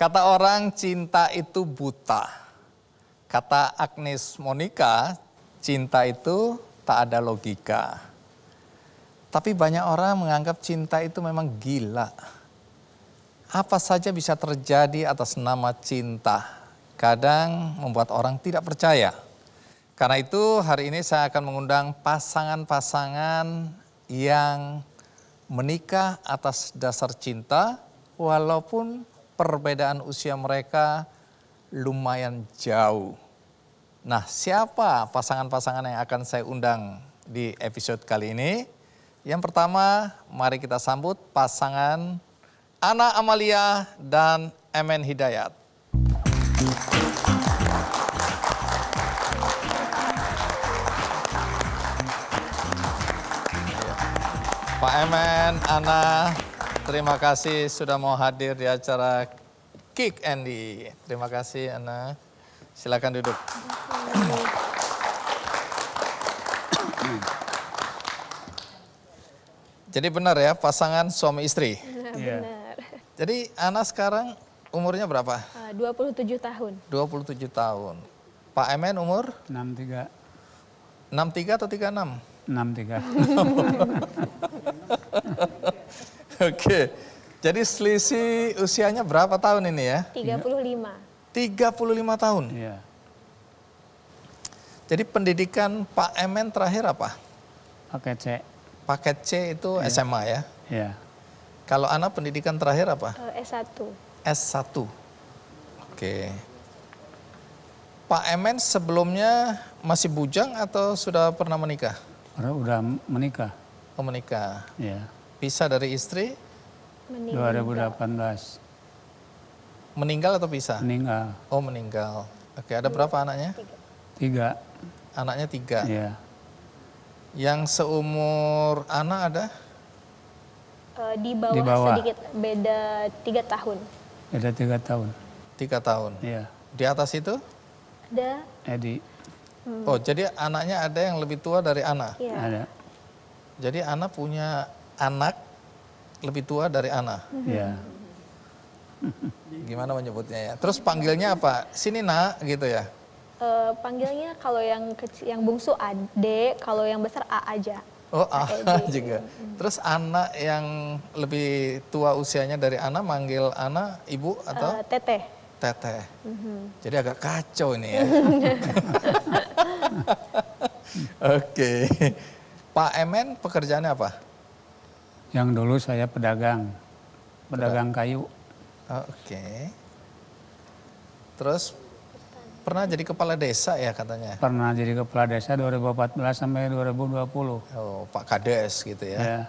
Kata orang cinta itu buta. Kata Agnes Monica, cinta itu tak ada logika. Tapi banyak orang menganggap cinta itu memang gila. Apa saja bisa terjadi atas nama cinta. Kadang membuat orang tidak percaya. Karena itu hari ini saya akan mengundang pasangan-pasangan yang menikah atas dasar cinta walaupun perbedaan usia mereka lumayan jauh. Nah, siapa pasangan-pasangan yang akan saya undang di episode kali ini? Yang pertama, mari kita sambut pasangan Ana Amalia dan Emen Hidayat. Pak Emen, Ana, terima kasih sudah mau hadir di acara Kick Andy. Terima kasih, Ana. Silakan duduk. Jadi benar ya, pasangan suami istri? Benar. Jadi Ana sekarang umurnya berapa? 27 tahun. 27 tahun. Pak Emen umur? 63. 63 atau 36? 63. Oke, jadi selisih usianya berapa tahun ini ya? 35. 35 tahun. Iya. Jadi pendidikan Pak Emen terakhir apa? Paket C. Paket C itu SMA ya? Iya. Kalau Ana pendidikan terakhir apa? S1. S1. Oke. Pak Emen sebelumnya masih bujang atau sudah pernah menikah? Udah menikah. Oh menikah. Iya. Pisah dari istri? 2018. Meninggal atau pisah? Meninggal. Oh meninggal. Oke, ada berapa anaknya? 3. Anaknya 3. Iya. Yang seumur Ana ada? Di bawah, Di bawah. sedikit, beda 3 tahun. Beda 3 tahun. 3 tahun. Iya. Di atas itu? Ada, Edi. Oh, jadi anaknya ada yang lebih tua dari Ana. ya. Ada. Jadi Ana punya anak lebih tua dari Ana. Iya. Gimana menyebutnya ya? Terus panggilnya apa? Sini nak, gitu ya? Panggilnya kalau yang kecil, yang bungsu Ade, kalau yang besar A aja. Oh, A Ede. juga. Terus anak yang lebih tua usianya dari Ana manggil Ana ibu atau Teteh. teteh? Jadi agak kacau ini ya. Oke. Pak Emen pekerjaannya apa? Yang dulu saya pedagang. Pedagang kayu. Oke. Terus pernah jadi kepala desa ya katanya? Pernah jadi kepala desa 2014 sampai 2020. Oh, Pak Kades gitu ya. Ya.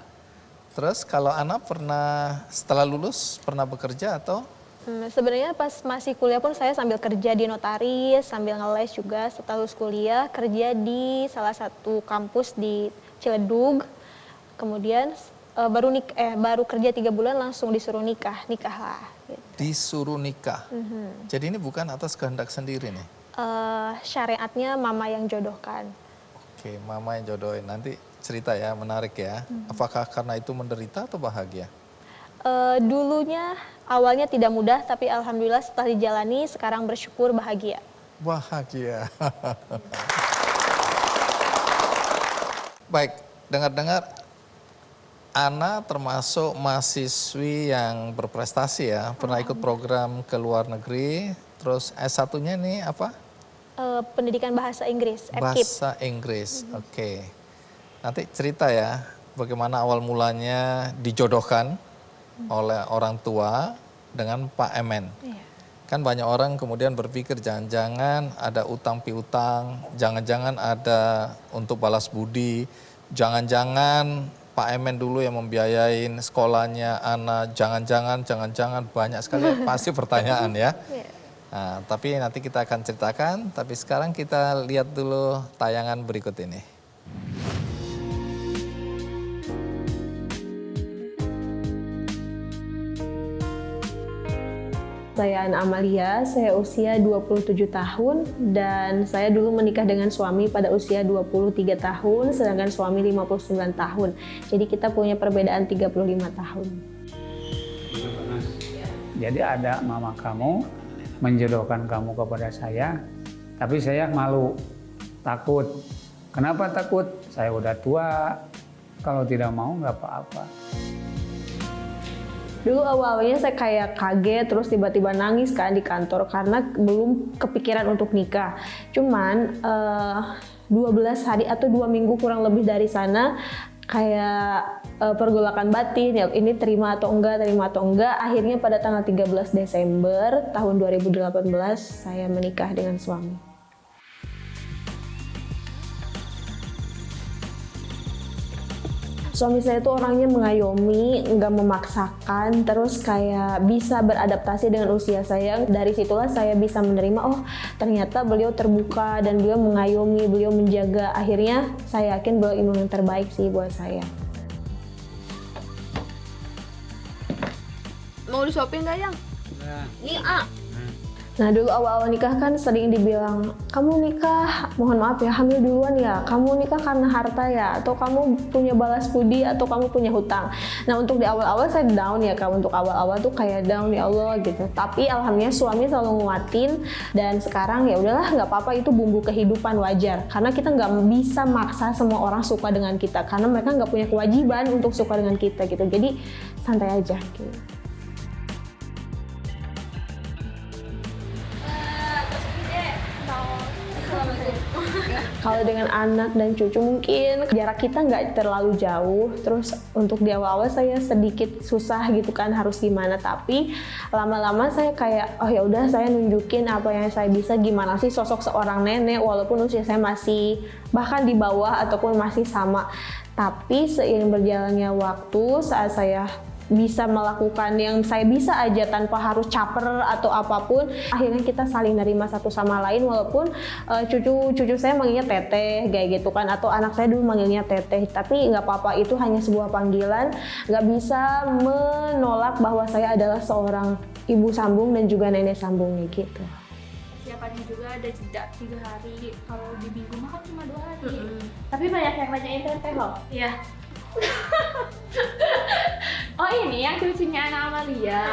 Terus kalau Ana pernah setelah lulus pernah bekerja atau? Sebenarnya pas masih kuliah pun saya sambil kerja di notaris, sambil ngeles juga setelah lulus kuliah, kerja di salah satu kampus di Ciledug. Kemudian baru kerja 3 bulan langsung disuruh nikah lah. Gitu. Disuruh nikah. Jadi ini bukan atas kehendak sendiri nih. Syariatnya mama yang jodohkan. Oke, mama yang jodohin. Nanti cerita ya, menarik ya. Apakah karena itu menderita atau bahagia? Dulunya awalnya tidak mudah, tapi alhamdulillah setelah dijalani sekarang bersyukur bahagia. Bahagia. Baik, dengar-dengar Ana termasuk mahasiswi yang berprestasi ya. Pernah ikut program ke luar negeri. Terus S1-nya nih apa? Pendidikan bahasa Inggris, FKIP. Bahasa Inggris, oke. Nanti cerita ya, bagaimana awal mulanya dijodohkan oleh orang tua dengan Pak Emen. Iya. Kan banyak orang kemudian berpikir jangan-jangan ada utang piutang, jangan-jangan ada untuk balas budi, jangan-jangan Pak Emen dulu yang membiayain sekolahnya Ana, jangan-jangan banyak sekali pasti pertanyaan ya. Iya. Nah, tapi nanti kita akan ceritakan, tapi sekarang kita lihat dulu tayangan berikut ini. Saya Ana Amalia, saya usia 27 tahun dan saya dulu menikah dengan suami pada usia 23 tahun, sedangkan suami 59 tahun. Jadi kita punya perbedaan 35 tahun. Jadi ada mama kamu menjodohkan kamu kepada saya, tapi saya malu, takut. Kenapa takut? Saya udah tua, kalau tidak mau nggak apa-apa. Dulu awalnya saya kayak kaget, terus tiba-tiba nangis kan di kantor karena belum kepikiran untuk nikah. Cuman 12 hari atau 2 minggu kurang lebih dari sana kayak pergolakan batin, ya ini terima atau enggak. Akhirnya pada tanggal 13 Desember tahun 2018 saya menikah dengan suami. Suami saya itu orangnya mengayomi, nggak memaksakan, terus kayak bisa beradaptasi dengan usia saya. Dari situlah saya bisa menerima, oh ternyata beliau terbuka dan beliau mengayomi, beliau menjaga. Akhirnya saya yakin beliau imam yang terbaik sih buat saya. Mau disuapin nggak, Yang? Ini Nah dulu awal-awal nikah kan sering dibilang, kamu nikah, mohon maaf ya, hamil duluan ya, kamu nikah karena harta ya, atau kamu punya balas budi, atau kamu punya hutang. Nah untuk di awal-awal saya down ya Kak, untuk awal-awal tuh kayak down ya Allah gitu. Tapi alhamdulillah suami selalu nguatin, dan sekarang ya udahlah nggak apa-apa, itu bumbu kehidupan wajar. Karena kita nggak bisa maksa semua orang suka dengan kita, karena mereka nggak punya kewajiban untuk suka dengan kita gitu. Jadi santai aja gitu. Kalau dengan anak dan cucu mungkin jarak kita nggak terlalu jauh. Terus untuk di awal-awal saya sedikit susah gitu kan harus gimana. Tapi lama-lama saya kayak oh ya udah saya nunjukin apa yang saya bisa, gimana sih sosok seorang nenek walaupun usia saya masih bahkan di bawah ataupun masih sama. Tapi seiring berjalannya waktu saat saya bisa melakukan yang saya bisa aja tanpa harus caper atau apapun, akhirnya kita saling nerima satu sama lain. Walaupun cucu saya manggilnya teteh kayak gitu kan, atau anak saya dulu manggilnya teteh, tapi nggak apa-apa, itu hanya sebuah panggilan, nggak bisa menolak bahwa saya adalah seorang ibu sambung dan juga nenek sambungnya gitu. Persiapannya juga ada jeda 3 hari, kalau di minggu mah kan cuma 2 hari. Tapi banyak yang nanyain teteh loh. Iya. Oh ini yang cucunya Ana Amalia.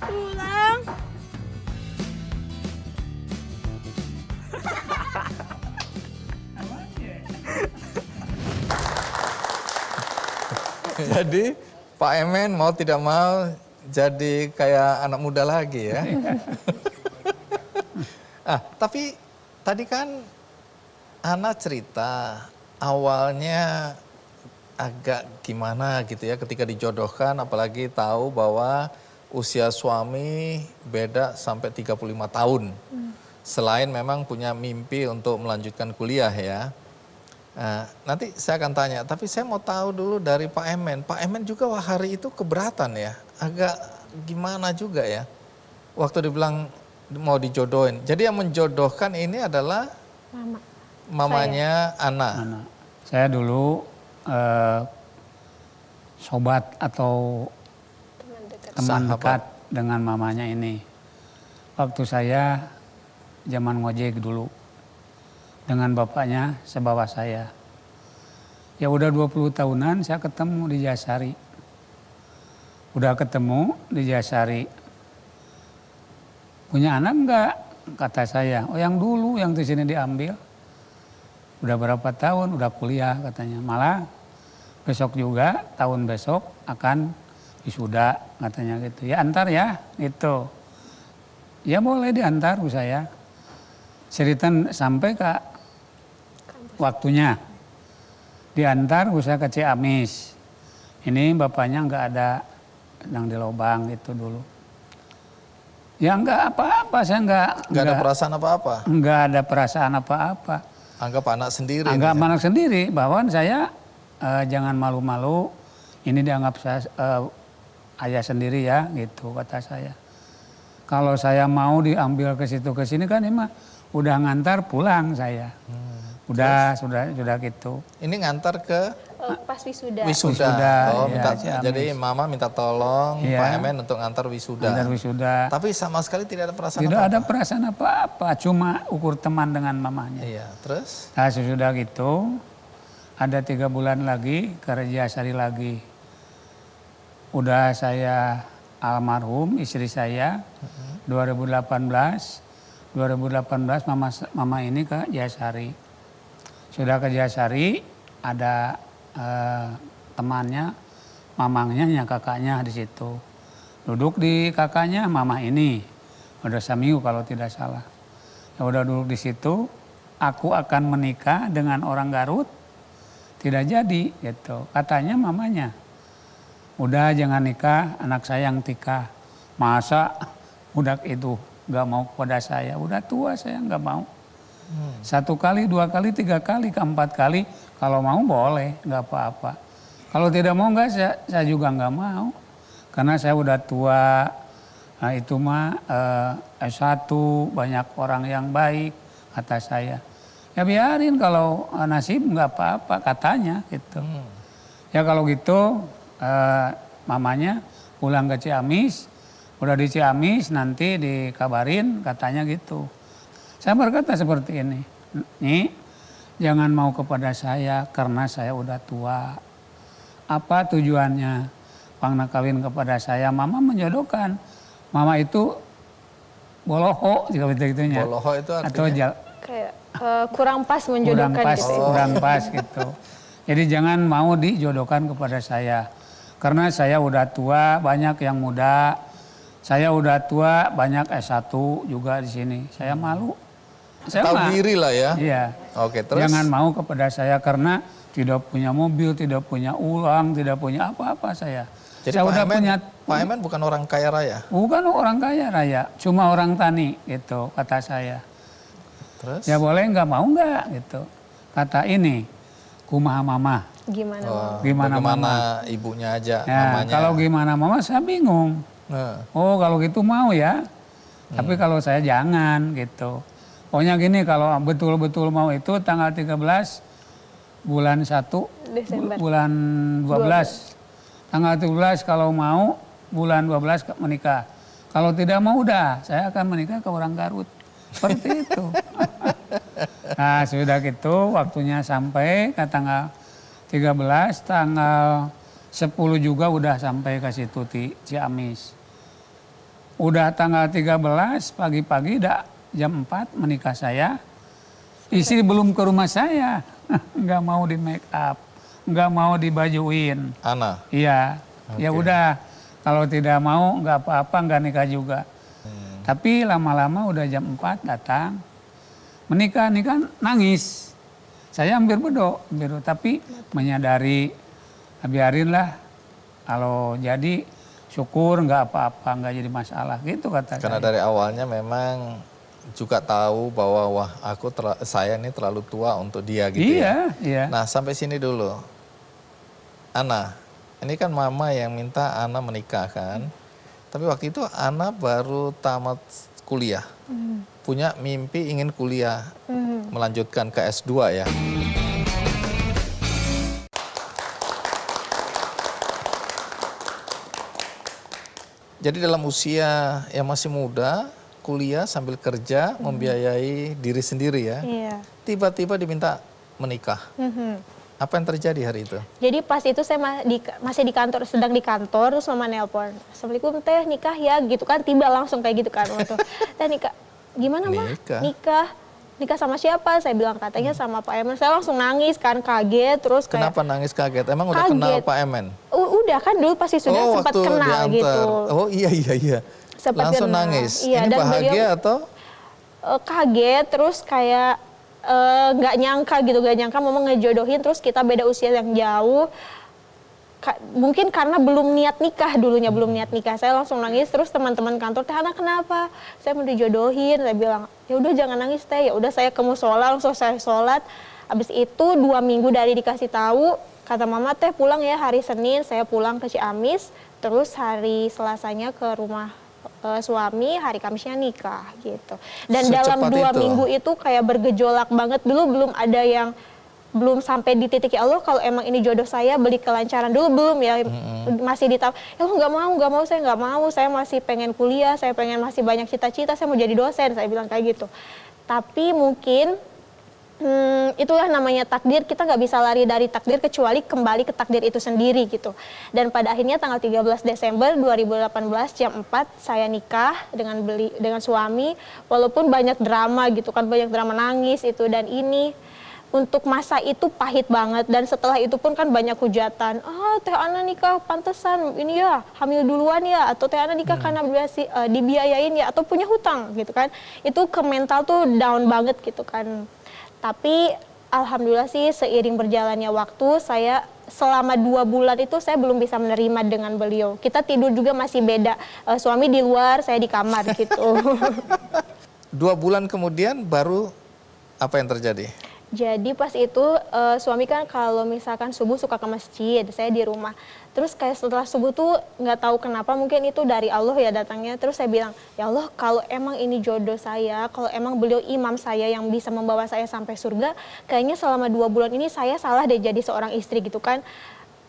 Pulang. Jadi Pak Emen mau tidak mau jadi kayak anak muda lagi ya. Tapi tadi kan Ana cerita awalnya agak gimana gitu ya ketika dijodohkan, apalagi tahu bahwa usia suami beda sampai 35 tahun. Selain memang punya mimpi untuk melanjutkan kuliah ya. Nanti saya akan tanya, tapi saya mau tahu dulu dari Pak Emen. Pak Emen juga hari itu keberatan ya, agak gimana juga ya. Waktu dibilang mau dijodohin. Jadi yang menjodohkan ini adalah mamanya Ana. Saya dulu sobat atau teman dekat dengan mamanya ini. Waktu saya zaman ngojek dulu dengan bapaknya sebawah saya. Ya udah 20 tahunan saya ketemu di Jasari. Udah ketemu di Jasari. Punya anak enggak? Kata saya. Oh yang dulu yang di sini diambil. Udah berapa tahun, udah kuliah katanya. Malah besok juga, tahun besok akan wisuda katanya gitu. Ya antar ya, gitu. Ya boleh diantar saya. Cerita sampai ke waktunya. Diantar saya ke Ciamis. Ini bapaknya nggak ada, sedang di Lobang gitu dulu. Ya enggak apa-apa, saya enggak ada perasaan apa-apa? Enggak ada perasaan apa-apa. Anggap anak sendiri. Anggap anak sendiri, bahwa saya jangan malu-malu, ini dianggap saya ayah sendiri ya, gitu kata saya. Kalau saya mau diambil ke situ ke sini kan ini mah udah ngantar pulang saya. Udah, sudah gitu. Ini ngantar ke pas wisuda. Wisuda. Oh, Ya, jadi mama minta tolong Pak Emen untuk ngantar wisuda. Ngantar wisuda. Tapi sama sekali tidak ada perasaan tidak apa-apa. ada perasaan apa-apa, cuma ukur teman dengan mamanya. Iya, terus? Nah sesudah gitu, ada 3 bulan lagi ke Jasari lagi. udah saya almarhum istri saya 2018 mama ini ke Jasari. Sudah ke Jasari ada temannya, mamangnya, kakaknya di situ. Duduk di kakaknya mama ini, udah seminggu kalau tidak salah. Ya udah duduk di situ, aku akan menikah dengan orang Garut, tidak jadi gitu. Katanya mamanya, udah jangan nikah, anak saya yang nikah. Masa budak itu gak mau kepada saya, udah tua saya gak mau. 1 kali, 2 kali, 3 kali, ke 4 kali, kalau mau boleh, gak apa-apa. Kalau tidak mau enggak, saya juga nggak mau. Karena saya udah tua, nah itu mah S1, banyak orang yang baik, kata saya. Ya biarin kalau nasib nggak apa-apa, katanya gitu. Ya kalau gitu, mamanya pulang ke Ciamis, udah di Ciamis nanti dikabarin, katanya gitu. Saya berkata seperti ini, Nyi, jangan mau kepada saya karena saya udah tua. Apa tujuannya Pangna kawin kepada saya? Mama menjodohkan. Mama itu boloho, jika begitu-gitunya. Boloho itu Atau artinya? Kayak kurang pas menjodohkan gitu. Kurang pas gitu. Jadi jangan mau dijodohkan kepada saya. Karena saya udah tua, banyak yang muda. Saya udah tua, banyak S1 juga di sini. Saya malu. Saya Tahu diri lah ya. Iya. Oke, terus? Jangan mau kepada saya karena tidak punya mobil, tidak punya uang, tidak punya apa-apa saya. Jadi saya Pak udah Emen, punya. Pak Emen bukan orang kaya raya. Bukan orang kaya raya, cuma orang tani gitu kata saya. Terus? Ya boleh nggak mau nggak gitu. Kata ini, kumaha mama. Gimana? Oh, Gimana bagaimana mama? ibunya aja, Ya, mamanya. kalau gimana mama saya bingung. Nah, Oh kalau gitu mau ya. Tapi kalau saya jangan gitu. Pokoknya gini, kalau betul-betul mau itu tanggal 13 bulan 1 Desember. bulan 12. Tanggal 17 kalau mau bulan 12 menikah. Kalau tidak mau udah saya akan menikah ke orang Garut. Seperti itu. Nah sudah gitu waktunya sampai ke tanggal 13, tanggal 10 juga udah sampai ke situ di Ciamis. Udah tanggal 13 pagi-pagi jam 4 menikah saya. Istri belum ke rumah saya. Nggak mau di make up. Nggak mau dibajuin. Ana. Iya. Ya Oke. udah. Kalau tidak mau nggak apa-apa, nggak nikah juga. Tapi lama-lama udah jam 4 datang. Menikah nangis. Saya hampir bedok. Tapi menyadari biarinlah. Kalau jadi syukur nggak apa-apa, nggak jadi masalah. Gitu kata Karena saya. dari awalnya memang juga tahu bahwa wah saya ini terlalu tua untuk dia gitu ya. Iya. Nah sampai sini dulu. Ana, ini kan mama yang minta Ana menikah kan. Tapi waktu itu Ana baru tamat kuliah. Punya mimpi ingin kuliah, melanjutkan ke S2 ya. Jadi dalam usia yang masih muda, kuliah sambil kerja, membiayai diri sendiri ya. Iya. Tiba-tiba diminta menikah. Apa yang terjadi hari itu? Jadi pas itu saya masih di kantor, sedang di kantor, terus mama nelpon. Assalamualaikum teh, nikah ya gitu kan, tiba langsung kayak gitu kan. Waktu teh nikah, gimana mah? Nikah. Nikah sama siapa? Saya bilang katanya sama Pak Emen. Saya langsung nangis kan, kaget, terus kayak. Kenapa nangis kaget? Emang udah Kaget. kenal Pak Emen? Udah kan dulu pasti sudah sempat waktu kenal diantar. gitu. Oh iya. Sempat Langsung kenal. nangis. Iya, Ini dan bahagia beliau, atau? Kaget, terus kayak nggak nyangka gitu, nggak nyangka mama ngejodohin, terus kita beda usia yang jauh. Mungkin karena belum niat nikah dulunya, belum niat nikah. Saya langsung nangis, terus teman-teman kantor, teh Ana kenapa? Saya mau dijodohin. Saya bilang, ya udah jangan nangis teh. Ya udah saya ke musola, langsung saya sholat. Habis itu 2 minggu dari dikasih tahu, kata mama teh pulang ya hari Senin. Saya pulang ke Ciamis, terus hari Selasanya ke rumah suami, hari Kamisnya nikah gitu. Dan dalam Secepat 2 itu? minggu itu kayak bergejolak banget. Dulu belum ada yang, belum sampai di titik ya Allah kalau emang ini jodoh saya beli kelancaran dulu belum ya. Masih di tahap ya nggak mau saya masih pengen kuliah, saya pengen masih banyak cita-cita, saya mau jadi dosen, saya bilang kayak gitu. Tapi mungkin Itulah namanya takdir, kita nggak bisa lari dari takdir kecuali kembali ke takdir itu sendiri gitu. Dan pada akhirnya tanggal 13 Desember 2018 jam 4 saya nikah dengan suami, walaupun banyak drama gitu kan, banyak drama nangis itu dan ini. Untuk masa itu pahit banget dan setelah itu pun kan banyak hujatan. Teh Ana nikah pantesan ini ya hamil duluan ya, atau Teh Ana nikah karena dibiayain ya, atau punya hutang gitu kan. Itu ke mental tuh down banget gitu kan. Tapi alhamdulillah sih seiring berjalannya waktu saya selama 2 bulan itu saya belum bisa menerima dengan beliau. Kita tidur juga masih beda. Suami di luar, saya di kamar gitu. 2 bulan kemudian baru apa yang terjadi? Jadi pas itu suami kan kalau misalkan subuh suka ke masjid, saya di rumah. Terus kayak setelah subuh tuh nggak tahu kenapa, mungkin itu dari Allah ya datangnya. Terus saya bilang, ya Allah kalau emang ini jodoh saya, kalau emang beliau imam saya yang bisa membawa saya sampai surga, kayaknya selama 2 bulan ini saya salah deh jadi seorang istri gitu kan.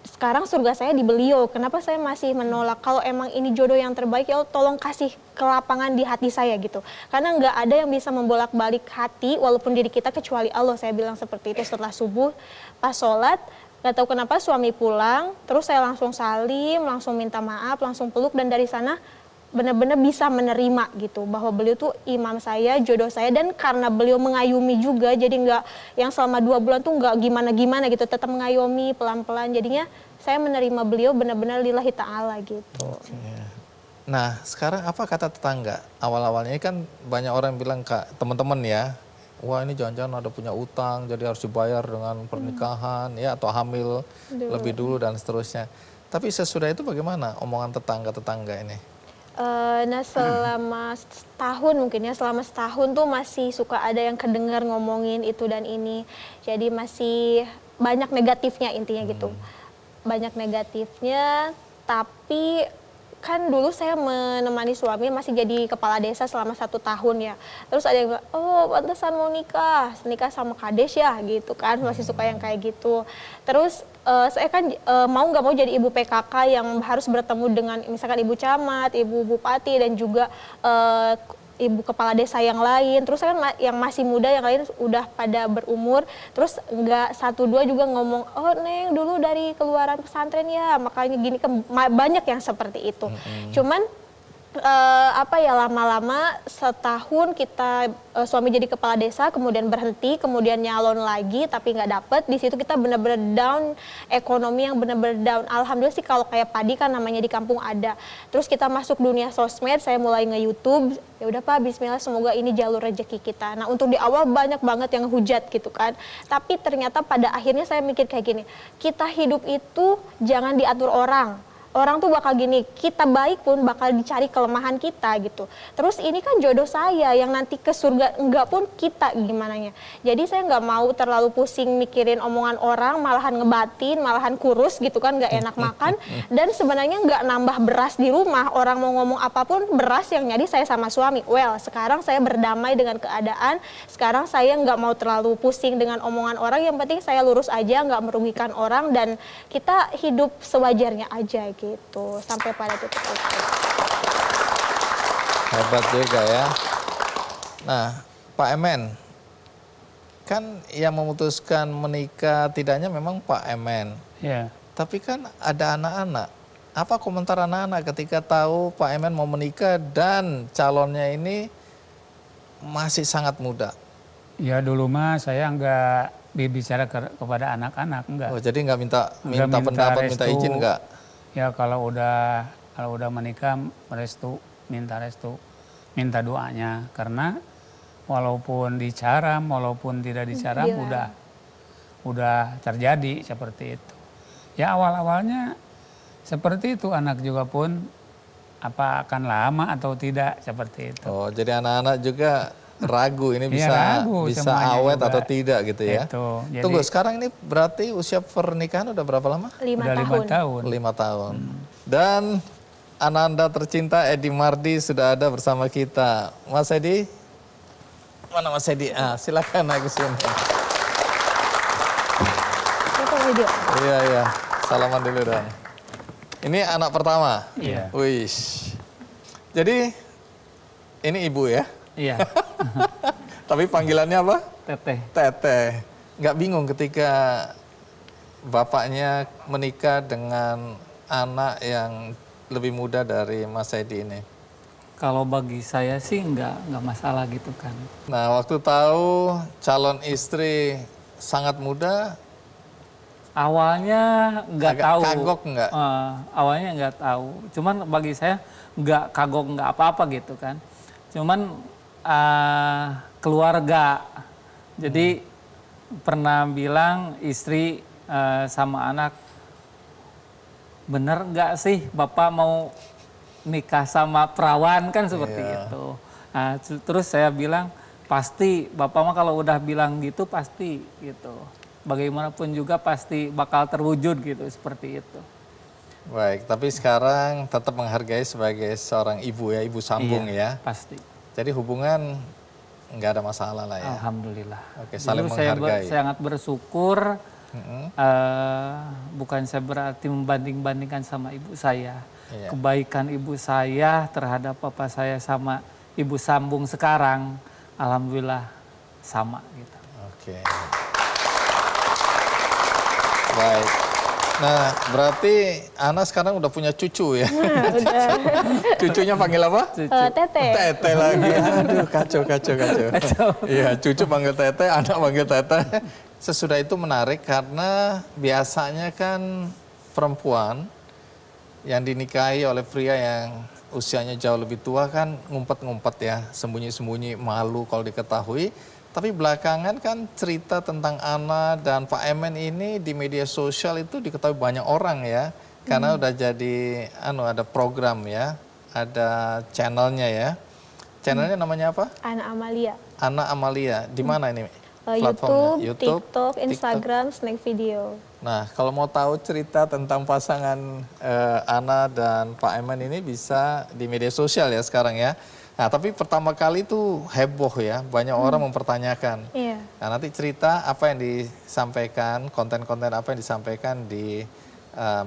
Sekarang surga saya di beliau, kenapa saya masih menolak? Kalau emang ini jodoh yang terbaik, ya Allah tolong kasih kelapangan di hati saya gitu. Karena nggak ada yang bisa membolak-balik hati walaupun diri kita kecuali Allah. Saya bilang seperti itu setelah subuh, pas sholat, nggak tahu kenapa suami pulang, terus saya langsung salim, langsung minta maaf, langsung peluk, dan dari sana benar-benar bisa menerima gitu bahwa beliau tuh imam saya, jodoh saya, dan karena beliau mengayomi juga, jadi nggak yang selama 2 bulan tuh nggak gimana-gimana gitu, tetap mengayomi pelan-pelan, jadinya saya menerima beliau benar-benar lillahi ta'ala gitu. Nah sekarang apa kata tetangga? Awal-awalnya ini kan banyak orang bilang Kak, teman-teman ya, wah ini jangan-jangan ada punya utang jadi harus dibayar dengan pernikahan ya, atau hamil lebih dulu dan seterusnya. Tapi sesudah itu bagaimana omongan tetangga-tetangga ini? Nah selama setahun mungkin ya, selama setahun tuh masih suka ada yang kedengar ngomongin itu dan ini. Jadi masih banyak negatifnya intinya gitu. Banyak negatifnya, tapi kan dulu saya menemani suami masih jadi kepala desa selama 1 tahun ya. Terus ada yang bilang, oh pantesan mau nikah sama kades ya gitu kan, masih suka yang kayak gitu. Terus saya kan mau nggak mau jadi ibu PKK yang harus bertemu dengan misalkan ibu camat, ibu bupati, dan juga ibu kepala desa yang lain. Terus kan yang masih muda yang lain udah pada berumur, terus nggak 1-2 juga ngomong, oh Neng dulu dari keluaran pesantren ya, makanya gini, banyak yang seperti itu. Cuman lama-lama setahun kita suami jadi kepala desa, kemudian berhenti, kemudian nyalon lagi tapi nggak dapet. Di situ kita benar-benar down, ekonomi yang benar-benar down. Alhamdulillah sih kalau kayak padi kan namanya di kampung ada. Terus kita masuk dunia sosmed, saya mulai nge-YouTube. Ya udah Pak, bismillah, semoga ini jalur rezeki kita. Nah untuk di awal banyak banget yang hujat gitu kan. Tapi ternyata pada akhirnya saya mikir kayak gini, kita hidup itu jangan diatur orang. Orang tuh bakal gini, kita baik pun bakal dicari kelemahan kita gitu. Terus ini kan jodoh saya yang nanti ke surga enggak pun kita gimananya. Jadi saya nggak mau terlalu pusing mikirin omongan orang, malahan ngebatin, malahan kurus gitu kan, nggak enak makan. Dan sebenarnya nggak nambah beras di rumah, orang mau ngomong apapun beras yang nyari saya sama suami. Well, sekarang saya berdamai dengan keadaan, sekarang saya nggak mau terlalu pusing dengan omongan orang, yang penting saya lurus aja, nggak merugikan orang, dan kita hidup sewajarnya aja gitu. Sampai pada titik itu. Hebat juga ya. Nah Pak Emen, kan yang memutuskan menikah tidaknya memang Pak Emen. Ya. Tapi kan ada anak-anak. Apa komentar anak-anak ketika tahu Pak Emen mau menikah dan calonnya ini masih sangat muda? Ya dulu mah saya nggak bicara kepada anak-anak, enggak. Oh jadi nggak minta Nggak pendapat, restu. minta izin nggak? Ya kalau udah menikah minta restu, minta doanya, karena walaupun dicaram, walaupun tidak dicaram, udah terjadi seperti itu. Ya awal-awalnya seperti itu, anak juga pun apa akan lama atau tidak, seperti itu. Oh jadi anak-anak juga ragu ini Iya, ragu bisa semuanya awet juga. atau tidak gitu ya. Itu. Jadi, Tunggu, sekarang ini berarti usia pernikahan udah berapa lama? 5 udah 5 tahun. 5 tahun. Dan Ananda tercinta Edi Mardi sudah ada bersama kita. Mas Edi, mana Mas Edi? Silakan naik ke sini. Video. Iya. Salaman dulu dong. Ini anak pertama. Iya. Wish. Jadi ini ibu ya? Iya. Tapi panggilannya apa? Teteh. Teteh. Nggak bingung ketika bapaknya menikah dengan anak yang lebih muda dari Mas Edi ini? Kalau bagi saya sih nggak masalah gitu kan. Nah, waktu tahu calon istri sangat muda, Awalnya nggak agak tahu. kagok nggak? Awalnya nggak tahu. Cuman bagi saya nggak kagok nggak apa-apa gitu kan. Cuman keluarga. Jadi pernah bilang istri sama anak, bener nggak sih Bapak mau nikah sama perawan kan seperti itu. Nah, terus saya bilang pasti Bapak mah kalau udah bilang gitu pasti gitu. Bagaimanapun juga pasti bakal terwujud gitu seperti itu. Baik, tapi sekarang tetap menghargai sebagai seorang ibu ya, ibu sambung Iya, ya. pasti. Jadi hubungan nggak ada masalah lah ya. Alhamdulillah. Oke, saling Dulu saya menghargai. sangat bersyukur. Bukan saya berarti membanding-bandingkan sama ibu saya. Iya. Kebaikan ibu saya terhadap papa saya sama ibu sambung sekarang, alhamdulillah sama gitu. Oke. Baik. Nah, berarti Ana sekarang udah punya cucu ya? Udah. Cucunya panggil apa? Teteh. Tete lagi. Aduh, kacau. Iya, cucu panggil Tete, anak panggil Tete. Sesudah itu menarik karena biasanya kan perempuan yang dinikahi oleh pria yang usianya jauh lebih tua kan ngumpet-ngumpet ya, sembunyi-sembunyi, malu kalau diketahui. Tapi belakangan kan cerita tentang Ana dan Pak Emen ini di media sosial itu diketahui banyak orang ya. Karena udah jadi ada program ya, ada channelnya ya. Channelnya namanya apa? Anak Amalia. Ana Amalia. Di mana ini? YouTube, TikTok, Instagram, Snack Video. Nah, kalau mau tahu cerita tentang pasangan Ana dan Pak Emen ini bisa di media sosial ya sekarang ya. Nah, tapi pertama kali itu heboh ya, banyak orang mempertanyakan. Iya. Nah, nanti cerita apa yang disampaikan, konten-konten apa yang disampaikan di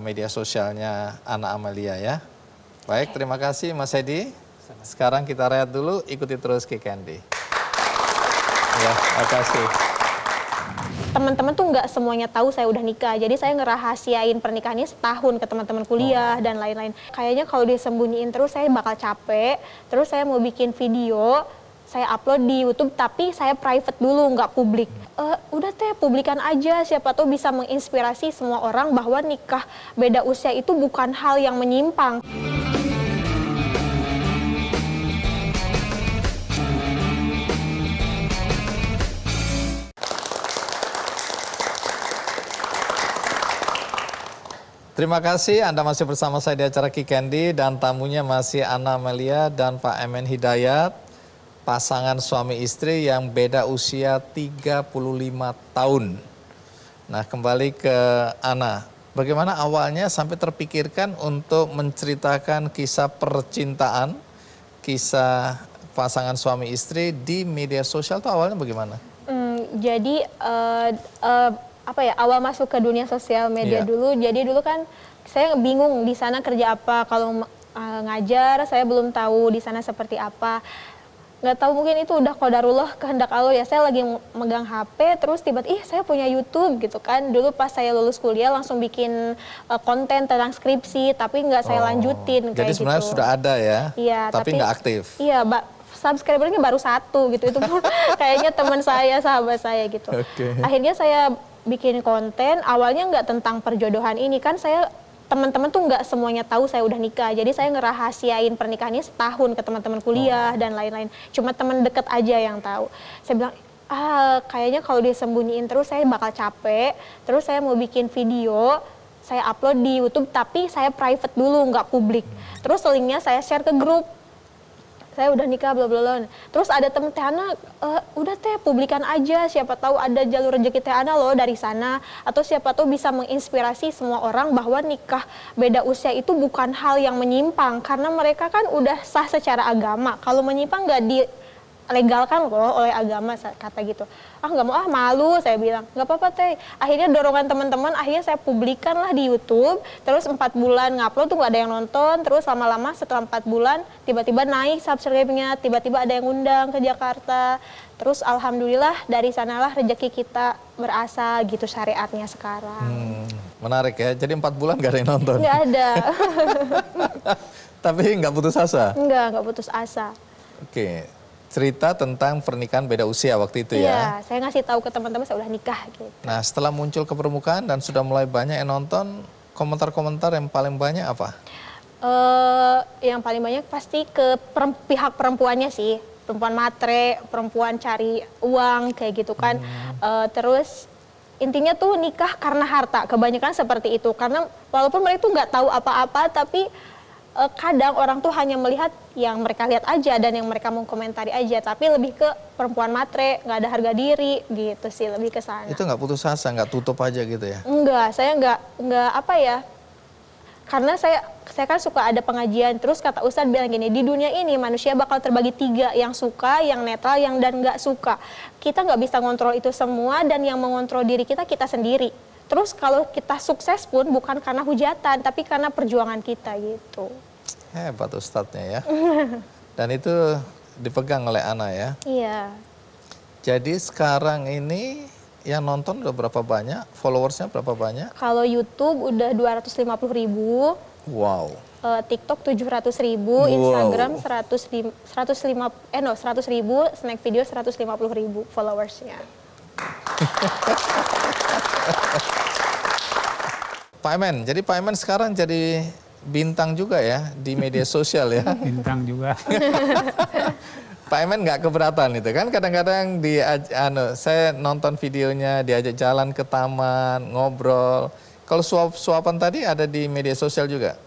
media sosialnya Ana Amalia ya. Baik, terima kasih Mas Edi. Sekarang kita rehat dulu, ikuti terus Ki Candy. Ya, terima kasih. Teman-teman tuh nggak semuanya tahu saya udah nikah, jadi saya ngerahasiain pernikahannya setahun ke teman-teman kuliah dan lain-lain. Kayaknya kalau disembunyiin terus saya bakal capek, terus saya mau bikin video, saya upload di YouTube tapi saya private dulu, nggak publik. Udah teh, publikan aja, siapa tahu bisa menginspirasi semua orang bahwa nikah beda usia itu bukan hal yang menyimpang. Terima kasih Anda masih bersama saya di acara Ki Candy dan tamunya masih Ana Amalia dan Pak Emen Hidayat, pasangan suami istri yang beda usia 35 tahun. Nah, kembali ke Ana. Bagaimana awalnya sampai terpikirkan untuk menceritakan kisah percintaan, kisah pasangan suami istri di media sosial itu awalnya bagaimana? Jadi awal masuk ke dunia sosial media dulu. Jadi dulu kan saya bingung di sana kerja apa. Kalau ngajar saya belum tahu di sana seperti apa. Nggak tahu, mungkin itu udah qadarullah, kehendak Allah ya. Saya lagi megang HP terus tiba-tiba saya punya YouTube gitu kan. Dulu pas saya lulus kuliah langsung bikin konten tentang skripsi, tapi nggak saya lanjutin kayak jadi sebenarnya gitu. sudah ada ya, Iya, tapi nggak aktif. Iya, subscribernya baru 1 gitu. Itu pun kayaknya teman saya, sahabat saya gitu. Akhirnya saya bikin konten, awalnya nggak tentang perjodohan ini kan, teman-teman tuh nggak semuanya tahu saya udah nikah, jadi saya ngerahasiain pernikahannya setahun ke teman-teman kuliah dan lain-lain, cuma teman deket aja yang tahu. Saya bilang kayaknya kalau disembunyiin terus saya bakal capek, terus saya mau bikin video, saya upload di YouTube tapi saya private dulu, nggak publik. Terus linknya saya share ke grup, saya udah nikah bla bla bla. Terus ada temen Teh Ana, udah teh publikan aja, siapa tahu ada jalur rezeki Teh Ana loh dari sana, atau siapa tahu bisa menginspirasi semua orang bahwa nikah beda usia itu bukan hal yang menyimpang, karena mereka kan udah sah secara agama. Kalau menyimpang nggak dilegalkan loh oleh agama, kata gitu. Ah nggak mau, ah malu, saya bilang. Nggak apa-apa teh. Akhirnya dorongan teman-teman, akhirnya saya publikan lah di YouTube. Terus 4 bulan ngupload tuh nggak ada yang nonton. Terus lama-lama setelah 4 bulan tiba-tiba naik subscribe-nya, tiba-tiba ada yang undang ke Jakarta. Terus alhamdulillah dari sanalah rezeki kita berasal gitu syariatnya sekarang. Menarik ya, jadi 4 bulan gak ada yang nonton. Nggak ada. Tapi nggak putus asa. Nggak putus asa. Oke, cerita tentang pernikahan beda usia waktu itu ya. Iya, saya ngasih tahu ke teman-teman saya udah nikah gitu. Nah, setelah muncul ke permukaan dan sudah mulai banyak yang nonton, komentar-komentar yang paling banyak apa? Yang paling banyak pasti ke pihak perempuannya sih. Perempuan matre, perempuan cari uang kayak gitu kan. Terus intinya tuh nikah karena harta, kebanyakan seperti itu. Karena walaupun mereka tuh nggak tahu apa-apa, tapi kadang orang tuh hanya melihat yang mereka lihat aja dan yang mereka mau komentari aja. Tapi lebih ke perempuan matre, nggak ada harga diri gitu sih, lebih ke sana. Itu nggak putus asa, nggak tutup aja gitu ya? Enggak, saya nggak apa ya. Karena saya kan suka ada pengajian, terus kata Ustadz bilang gini, di dunia ini manusia bakal terbagi 3, yang suka, yang netral, yang dan nggak suka. Kita nggak bisa ngontrol itu semua, dan yang mengontrol diri kita sendiri. Terus kalau kita sukses pun bukan karena hujatan, tapi karena perjuangan kita gitu. Hebat Ustadznya ya. Dan itu dipegang oleh Ana ya. Iya. Jadi sekarang ini yang nonton udah berapa banyak? Followersnya berapa banyak? Kalau YouTube udah 250.000. Wow. TikTok 700.000, Wow. Instagram 100.000, Snack Video 150.000 followersnya. Pak Emen, jadi Pak Emen sekarang jadi bintang juga ya di media sosial ya. Bintang juga. Pak Emen nggak keberatan itu kan, kadang-kadang saya nonton videonya diajak jalan ke taman, ngobrol. Kalau suap-suapan tadi ada di media sosial juga?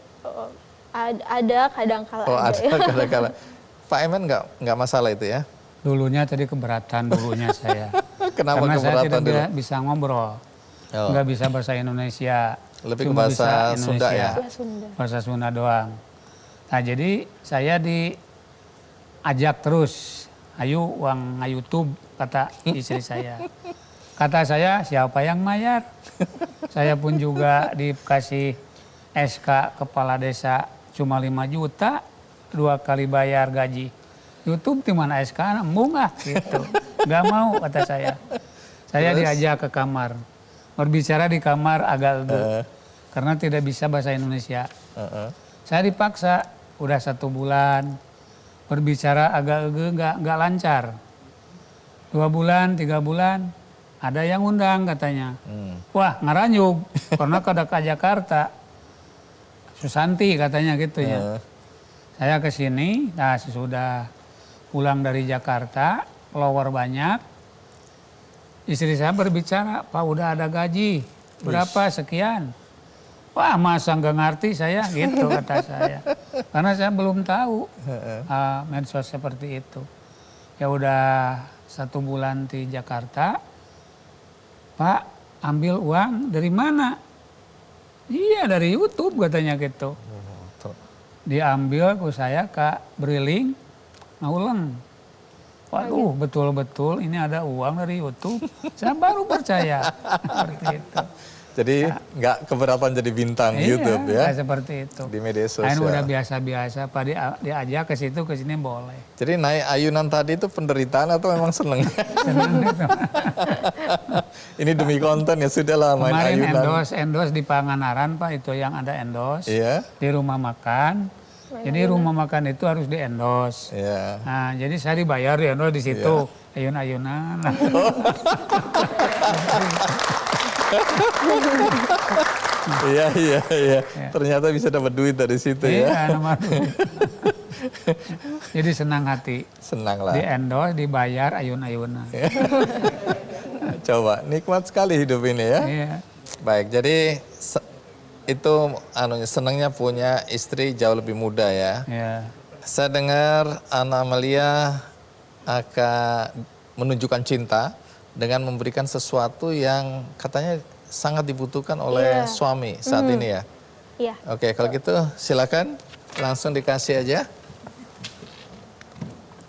Ada kadang-kala. Oh ada ya. kadang-kala. Pak Emen nggak masalah itu ya? Dulunya tadi keberatan dulunya saya. Kenapa Karena saya keberatan tidak dulu? bisa ngobrol. Oh. Nggak bisa bahasa Indonesia. Lebih ke Cuma bahasa bisa Sunda Indonesia. ya? Bahasa Sunda. Bahasa Sunda doang. Nah jadi saya diajak terus. Ayo uang YouTube, kata istri saya. Kata saya, siapa yang bayar? Saya pun juga dikasih SK kepala desa cuma 5 juta, 2 kali bayar gaji. YouTube di mana SK? Embung ah gitu. Gak mau kata saya. Saya Terus? diajak ke kamar. Berbicara di kamar agak karena tidak bisa bahasa Indonesia. Saya dipaksa, udah 1 bulan. Berbicara agak nggak lancar. 2 bulan, 3 bulan, ada yang undang katanya. Wah ngaranyug, karena kada ke Jakarta. Susanti katanya gitu ya. Saya ke sini, nah sesudah pulang dari Jakarta, follower banyak. Istri saya berbicara, Pak udah ada gaji, berapa sekian. Wah masa nggak ngerti saya gitu kata saya. Karena saya belum tahu medsos seperti itu. Ya udah 1 bulan di Jakarta, Pak ambil uang dari mana? Iya dari YouTube katanya gitu. Diambil ke saya Kak Briling, Mauleng. Waduh betul-betul ini ada uang dari YouTube. Saya baru percaya seperti itu. Jadi nggak keberatan jadi bintang Iya, YouTube ya? nggak seperti itu. Di media Lain sosial. udah biasa-biasa, Pak diajak ke situ ke sini boleh. Jadi naik ayunan tadi itu penderitaan atau memang seneng? Senang gitu. Ini demi konten ya sudahlah main Kemarin ayunan. endorse di Panganaran Pak, itu yang ada endorse Iya, di rumah makan. Jadi rumah makan itu harus di endorse. iya. Nah, jadi saya dibayar di endorse di situ. Ayun-ayunan. Iya. Ternyata bisa dapat duit dari situ ya. Iya, nomor 2. Jadi senang hati. Senang lah. Di endorse, dibayar ayun-ayunan. Coba, nikmat sekali hidup ini ya. Iya. Baik, jadi itu senangnya punya istri jauh lebih muda ya. Iya. Saya dengar Ana Amalia akan menunjukkan cinta dengan memberikan sesuatu yang katanya sangat dibutuhkan oleh suami saat ini ya. Iya. Oke, kalau gitu silakan langsung dikasih aja.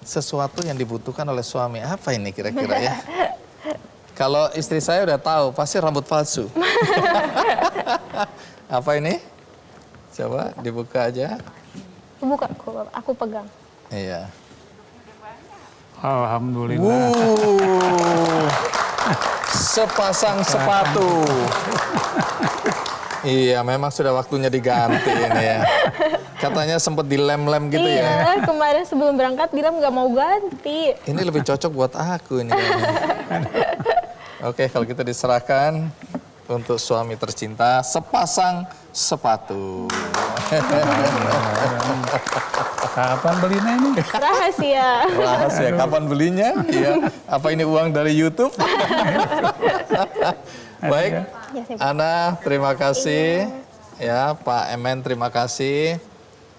sesuatu yang dibutuhkan oleh suami. Apa ini kira-kira ya? Kalau istri saya udah tahu, pasti rambut palsu. Apa ini? Coba dibuka aja. Buka, aku pegang. Iya. Alhamdulillah. Sepasang sepatu. Iya, memang sudah waktunya diganti ini ya. Katanya sempat dilem-lem gitu ya. Iya, kemarin sebelum berangkat bilang nggak mau ganti. Ini lebih cocok buat aku ini kayaknya. Oke, kalau kita diserahkan untuk suami tercinta sepasang sepatu. Kapan belinya ini? Rahasia. Rahasia kapan belinya? Iya. Apa ini uang dari YouTube? Baik, Ana terima kasih. Ya, Pak Emen terima kasih.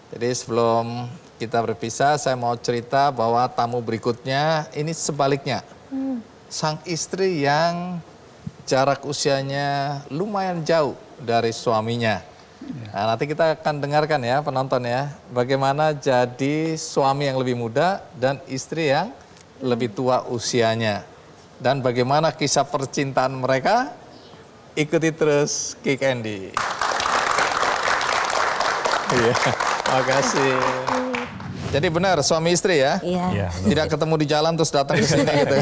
Jadi sebelum kita berpisah, saya mau cerita bahwa tamu berikutnya ini sebaliknya. Sang istri yang jarak usianya lumayan jauh dari suaminya. Nah, nanti kita akan dengarkan ya penonton ya, bagaimana jadi suami yang lebih muda dan istri yang lebih tua usianya. Dan bagaimana kisah percintaan mereka, ikuti terus Kick Andy. Iya, makasih. Jadi benar suami istri ya? Iya. Tidak ketemu di jalan terus datang ke sini gitu.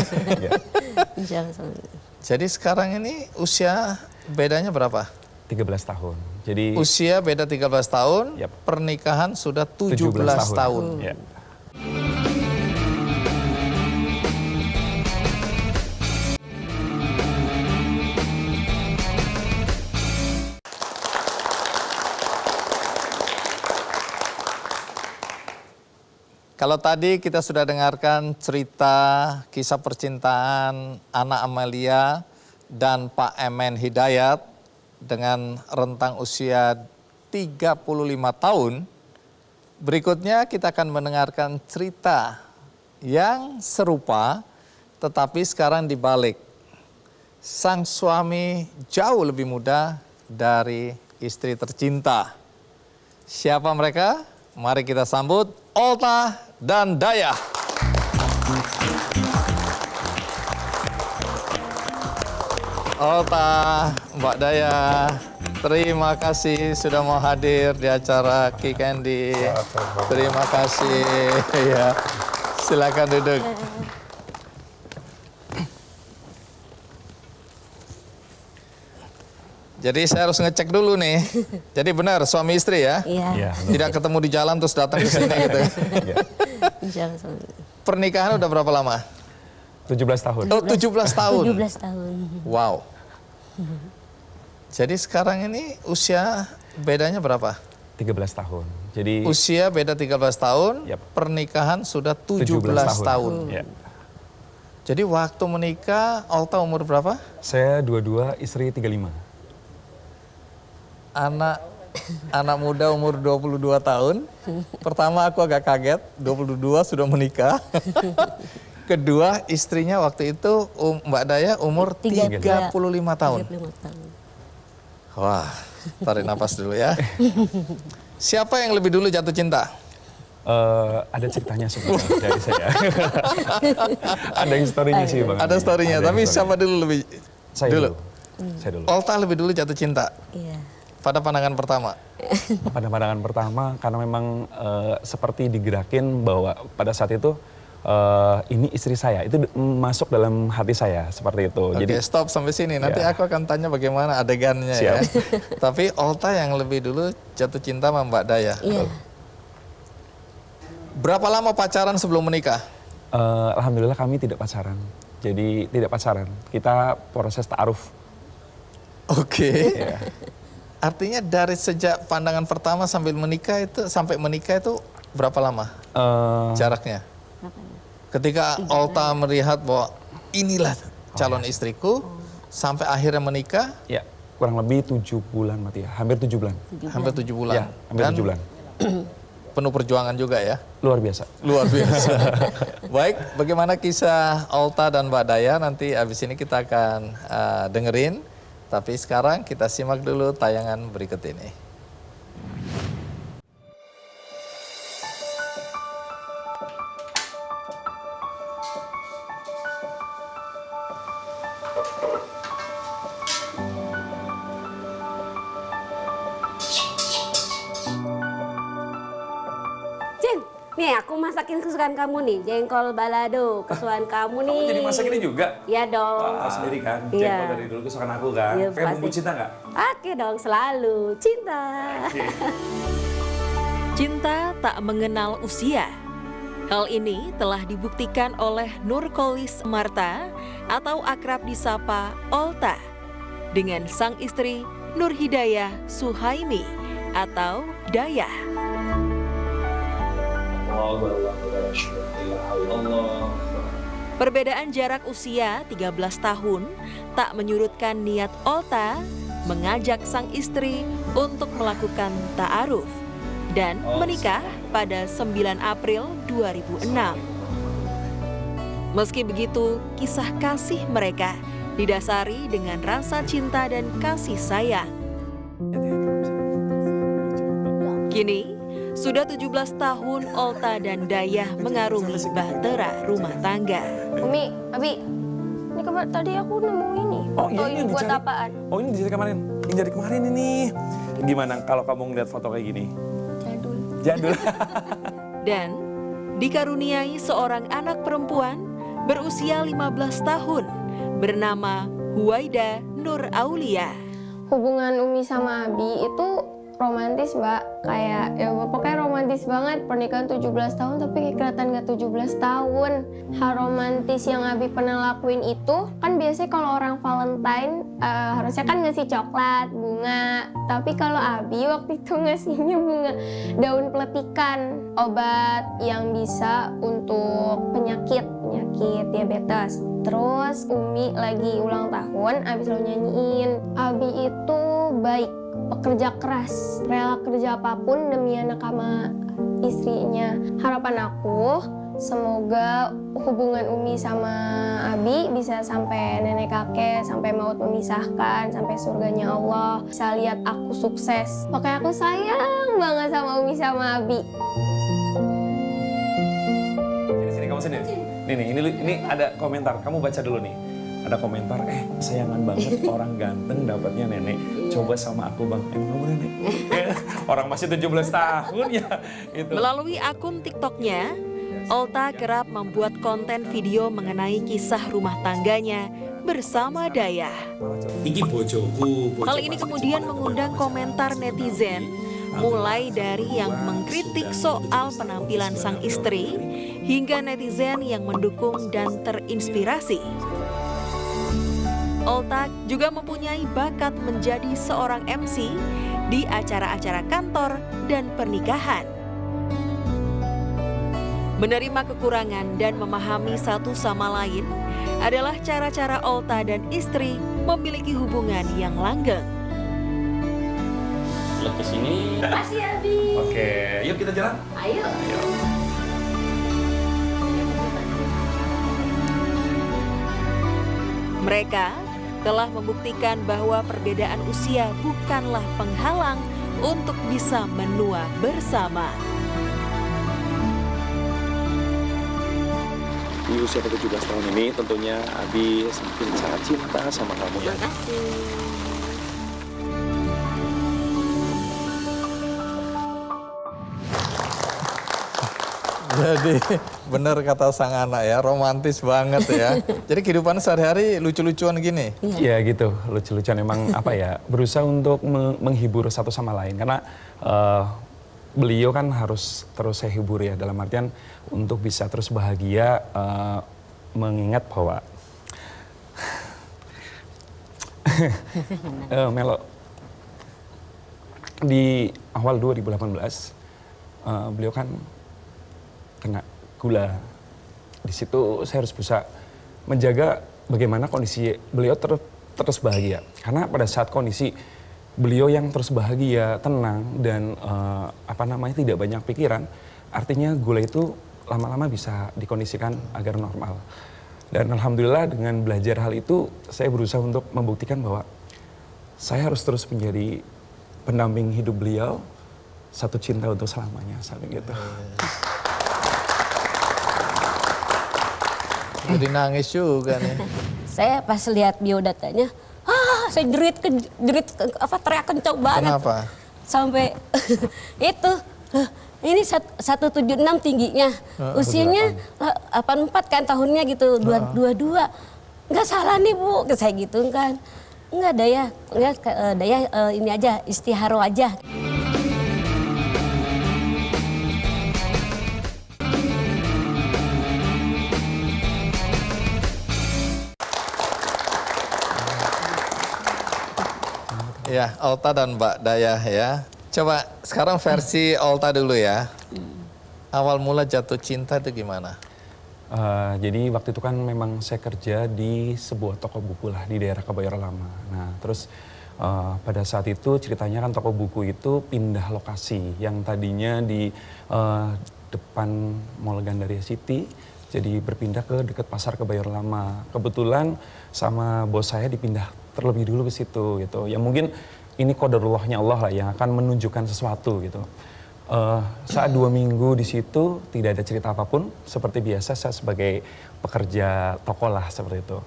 Insyaallah. Jadi sekarang ini usia bedanya berapa? 13 tahun. Jadi Usia beda 13 tahun, Yap. pernikahan sudah 17 tahun. Ya. Kalau tadi kita sudah dengarkan cerita kisah percintaan Ana Amalia dan Pak Emen Hidayat dengan rentang usia 35 tahun. Berikutnya kita akan mendengarkan cerita yang serupa tetapi sekarang dibalik. Sang suami jauh lebih muda dari istri tercinta. Siapa mereka? Mari kita sambut Olta dan Daya. Olta, Mbak Daya, terima kasih sudah mau hadir di acara Kick Andy. Terima kasih. Ya, silakan duduk. Jadi saya harus ngecek dulu nih. Jadi benar suami istri ya? Iya. Ya. Tidak ketemu di jalan terus datang ke sini gitu. Ya. Insyaallah. Pernikahan udah berapa lama? 17 tahun. Oh, 17 tahun. 17 tahun. Wow. Jadi sekarang ini usia bedanya berapa? 13 tahun. Jadi Usia beda 13 tahun, Yap. pernikahan sudah 17 tahun. Ya. Jadi waktu menikah, Olta umur berapa? Saya 22, istri 35. Anak muda umur 22 tahun. Pertama aku agak kaget, 22 sudah menikah. Kedua, istrinya waktu itu Mbak Daya umur 35 tahun. 35 tahun. Wah, tarik napas dulu ya. Siapa yang lebih dulu jatuh cinta? Ada ceritanya sebenarnya dari saya. Ada historinya sih Bang. Ada story-nya, Ada tapi story. siapa dulu lebih? Saya dulu. Saya dulu. Olta lebih dulu jatuh cinta Iya. pada pandangan pertama. Pada pandangan pertama karena memang seperti digerakin bahwa pada saat itu ini istri saya, itu masuk dalam hati saya seperti itu. Oke, Jadi stop sampai sini. Nanti Ya. aku akan tanya bagaimana adegannya ya. Siap. Tapi Olta yang lebih dulu jatuh cinta sama Mbak Daya. Iya. Berapa lama pacaran sebelum menikah? alhamdulillah kami tidak pacaran. Jadi tidak pacaran. Kita proses ta'aruf. Oke. Ya. Artinya dari sejak pandangan pertama sampai menikah itu berapa lama Eh, jaraknya? Ketika Olta melihat bahwa inilah calon istriku sampai akhirnya menikah ya, kurang lebih 7 bulan mati ya. Hampir 7 bulan. hampir 7 bulan. Ya, hampir Dan 7 bulan. penuh perjuangan juga ya. Luar biasa. Luar biasa. Baik, bagaimana kisah Olta dan Mbak Daya nanti abis ini kita akan dengerin. Tapi sekarang kita simak dulu tayangan berikut ini. Cin, nih aku masakin kesukaan kamu nih, jengkol balado, kesukaan kamu nih. Kamu jadi masak ini juga? Iya dong. Wah, sendiri kan? Iya. Jengkol dari dulu kesukaan aku kan? Iya, Kayak bumbu pasti. cinta nggak? Oke dong, selalu cinta. Cinta tak mengenal usia. Hal ini telah dibuktikan oleh Nurkolis Marta atau akrab disapa Olta dengan sang istri Nur Hidayah Suhaimi atau Dayah. Perbedaan jarak usia 13 tahun tak menyurutkan niat Olta mengajak sang istri untuk melakukan ta'aruf dan menikah pada 9 April 2006. Meski begitu, kisah kasih mereka didasari dengan rasa cinta dan kasih sayang. Kini, sudah 17 tahun Olta dan Dayah mengarungi bahtera rumah tangga. Umi, Abi, ini kabar tadi aku nemu ini. Foto ini buat dicari. apaan? Oh ini dari kemarin, ini dari kemarin ini. Gimana kalau kamu ngeliat foto kayak gini? Jadul. Jadul. Dan dikaruniai seorang anak perempuan berusia 15 tahun bernama Huwaida Nur Aulia. Hubungan Umi sama Abi itu romantis, Mbak. Kayak ya pokoknya romantis banget. Pernikahan 17 tahun tapi kayak kelihatan nggak 17 tahun. Hal romantis yang Abi pernah lakuin itu kan biasanya kalau orang Valentine harusnya kan ngasih coklat, bunga. Tapi kalau Abi waktu itu ngasihnya bunga daun peletikan, obat yang bisa untuk penyakit diabetes. Terus Umi lagi ulang tahun, Abi selalu nyanyiin. Abi itu baik, pekerja keras, rela kerja apapun demi anak sama istrinya. Harapan aku, semoga hubungan Umi sama Abi bisa sampai nenek kakek, sampai maut memisahkan, sampai surganya Allah. Bisa lihat aku sukses. Pokoknya aku sayang banget sama Umi sama Abi. Sini kamu sini. Ini ada komentar. Kamu baca dulu nih. Ada komentar, sayangan banget orang ganteng dapatnya nenek. Coba sama aku bang, kamu nenek. Orang masih 17 tahun ya. Gitu. Melalui akun TikToknya, Olta kerap membuat konten video mengenai kisah rumah tangganya bersama Dayah. Hal ini kemudian mengundang komentar netizen, mulai dari yang mengkritik soal penampilan sang istri, hingga netizen yang mendukung dan terinspirasi. Olta juga mempunyai bakat menjadi seorang MC di acara-acara kantor dan pernikahan. Menerima kekurangan dan memahami satu sama lain adalah cara-cara Olta dan istri memiliki hubungan yang langgeng. Lihat ke sini. Makasih Abi. Oke, yuk kita jalan. Ayo. Mereka telah membuktikan bahwa perbedaan usia bukanlah penghalang untuk bisa menua bersama. Di usia 17 tahun ini tentunya Abi semakin sangat cinta sama kamu ya. Terima kasih. Jadi benar kata sang anak ya, romantis banget ya. Jadi kehidupan sehari-hari lucu-lucuan gini. Iya gitu, lucu-lucuan emang apa ya, berusaha untuk menghibur satu sama lain. Karena beliau kan harus terus saya hibur ya, dalam artian untuk bisa terus bahagia, mengingat bahwa Melo, di awal 2018 beliau kan kena gula. Di situ saya harus berusaha menjaga bagaimana kondisi beliau terus bahagia. Karena pada saat kondisi beliau yang terus bahagia, tenang dan tidak banyak pikiran, artinya gula itu lama-lama bisa dikondisikan agar normal. Dan alhamdulillah dengan belajar hal itu, saya berusaha untuk membuktikan bahwa saya harus terus menjadi pendamping hidup beliau, satu cinta untuk selamanya, sampai gitu. Jadi nangis juga nih. Saya pas lihat biodatanya, saya teriak kencang banget. Kenapa? Sampai itu, ini 176 tingginya, usianya 84 kan tahunnya gitu, 22. Nggak salah nih Bu, saya gitu kan. Nggak daya ini aja, istiharo aja. Ya, Olta dan Mbak Dayah ya. Coba sekarang versi Olta dulu ya. Awal mula jatuh cinta itu gimana? Jadi waktu itu kan memang saya kerja di sebuah toko buku lah di daerah Kebayoran Lama. Nah terus pada saat itu ceritanya kan toko buku itu pindah lokasi. Yang tadinya di depan Mall Gandaria City, jadi berpindah ke dekat pasar Kebayoran Lama. Kebetulan sama bos saya dipindah terlebih dulu ke situ gitu. Ya mungkin ini qadarullah-nya Allah lah yang akan menunjukkan sesuatu gitu. Saat 2 minggu di situ tidak ada cerita apapun, seperti biasa saya sebagai pekerja toko lah seperti itu.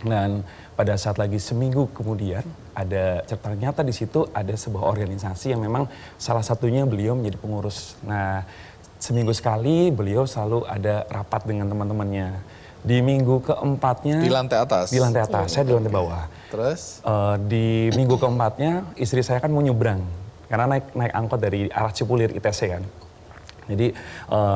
Dan pada saat lagi seminggu kemudian ada ternyata di situ ada sebuah organisasi yang memang salah satunya beliau menjadi pengurus. Nah seminggu sekali beliau selalu ada rapat dengan teman-temannya. Di minggu keempatnya Di lantai atas? Di lantai atas, saya di lantai bawah. Terus? Di minggu keempatnya istri saya kan mau nyebrang karena naik angkot dari arah Cipulir ITC kan. Jadi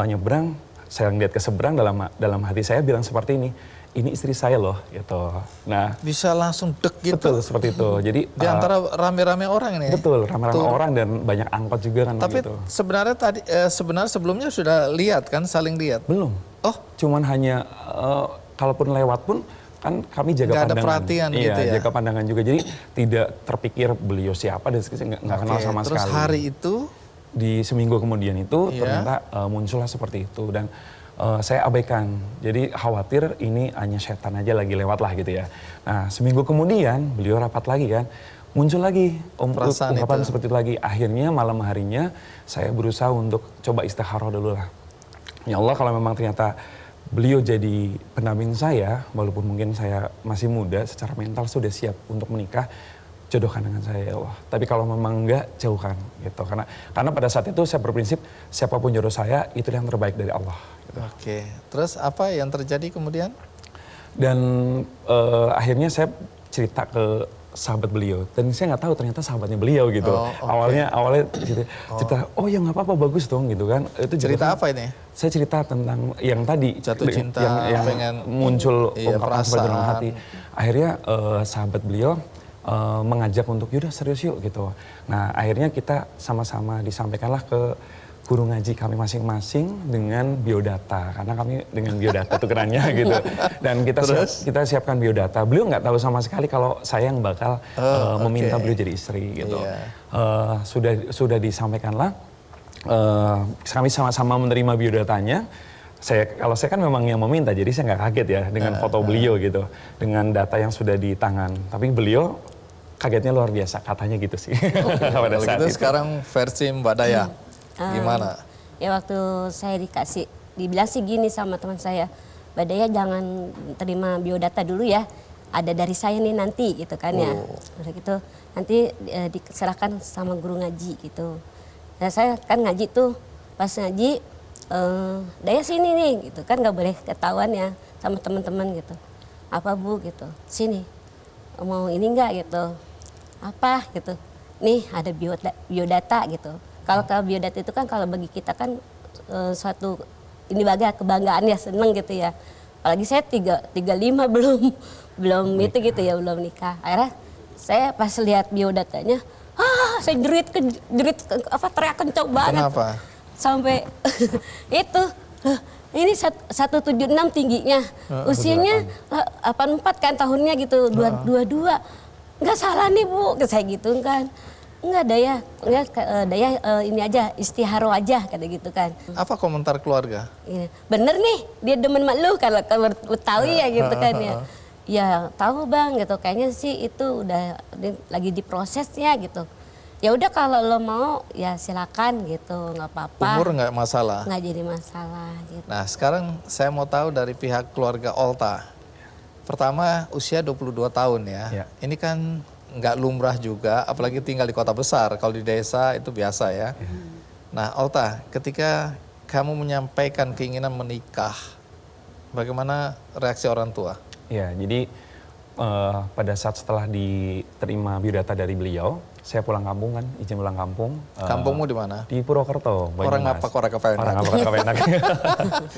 nyebrang, saya lihat ke seberang, dalam hati saya bilang seperti ini istri saya loh gitu. Nah Bisa langsung dek gitu? betul seperti itu. Jadi Di antara rame-rame orang ini? betul rame-rame orang dan banyak angkot juga kan. Tapi gitu. sebenarnya sebenarnya sebelumnya sudah lihat kan, saling lihat? Belum. Oh, Cuman hanya kalaupun lewat pun kan kami jaga Nggak ada pandangan. perhatian Iya, gitu ya? jaga pandangan juga. Jadi tidak terpikir beliau siapa dan nggak kenal oke. sama Terus sekali. hari itu? Di seminggu kemudian itu Iya. ternyata muncullah seperti itu dan saya abaikan. Jadi khawatir ini hanya setan aja lagi lewat lah gitu ya. Nah seminggu kemudian beliau rapat lagi kan. Muncul lagi Perasaan ungkapan itu. seperti itu lagi. Akhirnya malam harinya saya berusaha untuk coba istikharah dulu lah. Ya Allah kalau memang ternyata beliau jadi pendamping saya, walaupun mungkin saya masih muda, secara mental sudah siap untuk menikah, jodohkan dengan saya ya Allah. Tapi kalau memang enggak, jauhkan gitu. Karena pada saat itu saya berprinsip siapapun jodoh saya itu yang terbaik dari Allah. Gitu. Oke, terus apa yang terjadi kemudian? Dan akhirnya saya cerita ke sahabat beliau dan saya nggak tahu ternyata sahabatnya beliau gitu. Oh, oke. Awalnya cerita, oh ya nggak apa-apa bagus dong gitu kan. Itu Cerita apa ini? Saya cerita tentang yang tadi Jatuh cinta, yang pengen muncul iya, ungkapan seperti dalam perasaan. hati. Akhirnya sahabat beliau mengajak untuk yaudah serius yuk gitu. Nah akhirnya kita sama-sama disampaikanlah ke guru ngaji kami masing-masing dengan biodata karena kami dengan biodata tukerannya gitu. Dan kita siapkan biodata. Beliau nggak tahu sama sekali kalau saya yang bakal meminta beliau jadi istri gitu. Iya. Sudah disampaikanlah. Kami sama-sama menerima biodatanya. Kalau saya kan memang yang meminta, jadi saya nggak kaget ya dengan foto beliau gitu, dengan data yang sudah di tangan. Tapi beliau kagetnya luar biasa, katanya gitu sih. Pada Kalau saat gitu itu. sekarang versi Mbak Dayah, gimana? Ya waktu saya dibilang sih gini sama teman saya, Mbak Dayah jangan terima biodata dulu ya, ada dari saya nih nanti gitu kan ya. Udah gitu, nanti diserahkan sama guru ngaji gitu. Nah saya kan ngaji tuh, pas ngaji, Dayah sini nih gitu kan nggak boleh ketahuan ya sama teman-teman gitu. Apa Bu gitu, sini mau ini enggak gitu, apa gitu. Nih ada biodata gitu. Kalau biodata itu kan kalau bagi kita kan suatu ini kebanggaan ya, seneng gitu ya. Apalagi saya 35 belum itu gitu ya, belum nikah. Akhirnya saya pas lihat biodatanya, saya teriak kencang banget. Kenapa? Sampai itu, ini 176 tingginya, usianya 84 kan tahunnya gitu, 22. Nggak salah nih Bu, saya gitu kan. Nggak daya ini aja, istiharo aja kata gitu kan. Apa komentar keluarga? Iya, bener nih dia demen mak lu kalau tahu ya gitu kan ya. Ya tahu Bang gitu, kayaknya sih itu udah lagi diprosesnya gitu. Ya udah kalau lo mau ya silakan gitu, nggak apa-apa. Umur nggak masalah? Nggak jadi masalah gitu. Nah sekarang saya mau tahu dari pihak keluarga Olta. Pertama usia 22 tahun ya. Ya. Ini kan nggak lumrah juga, apalagi tinggal di kota besar. Kalau di desa itu biasa ya. Nah Olta, ketika kamu menyampaikan keinginan menikah, bagaimana reaksi orang tua? Ya, jadi pada saat setelah diterima biodata dari beliau, saya pulang kampung kan, izin pulang kampung. Kampungmu di mana? Di Purwokerto. Orang Banyumas. apa Kora Kepenak? Orang apa Kora Kepenak.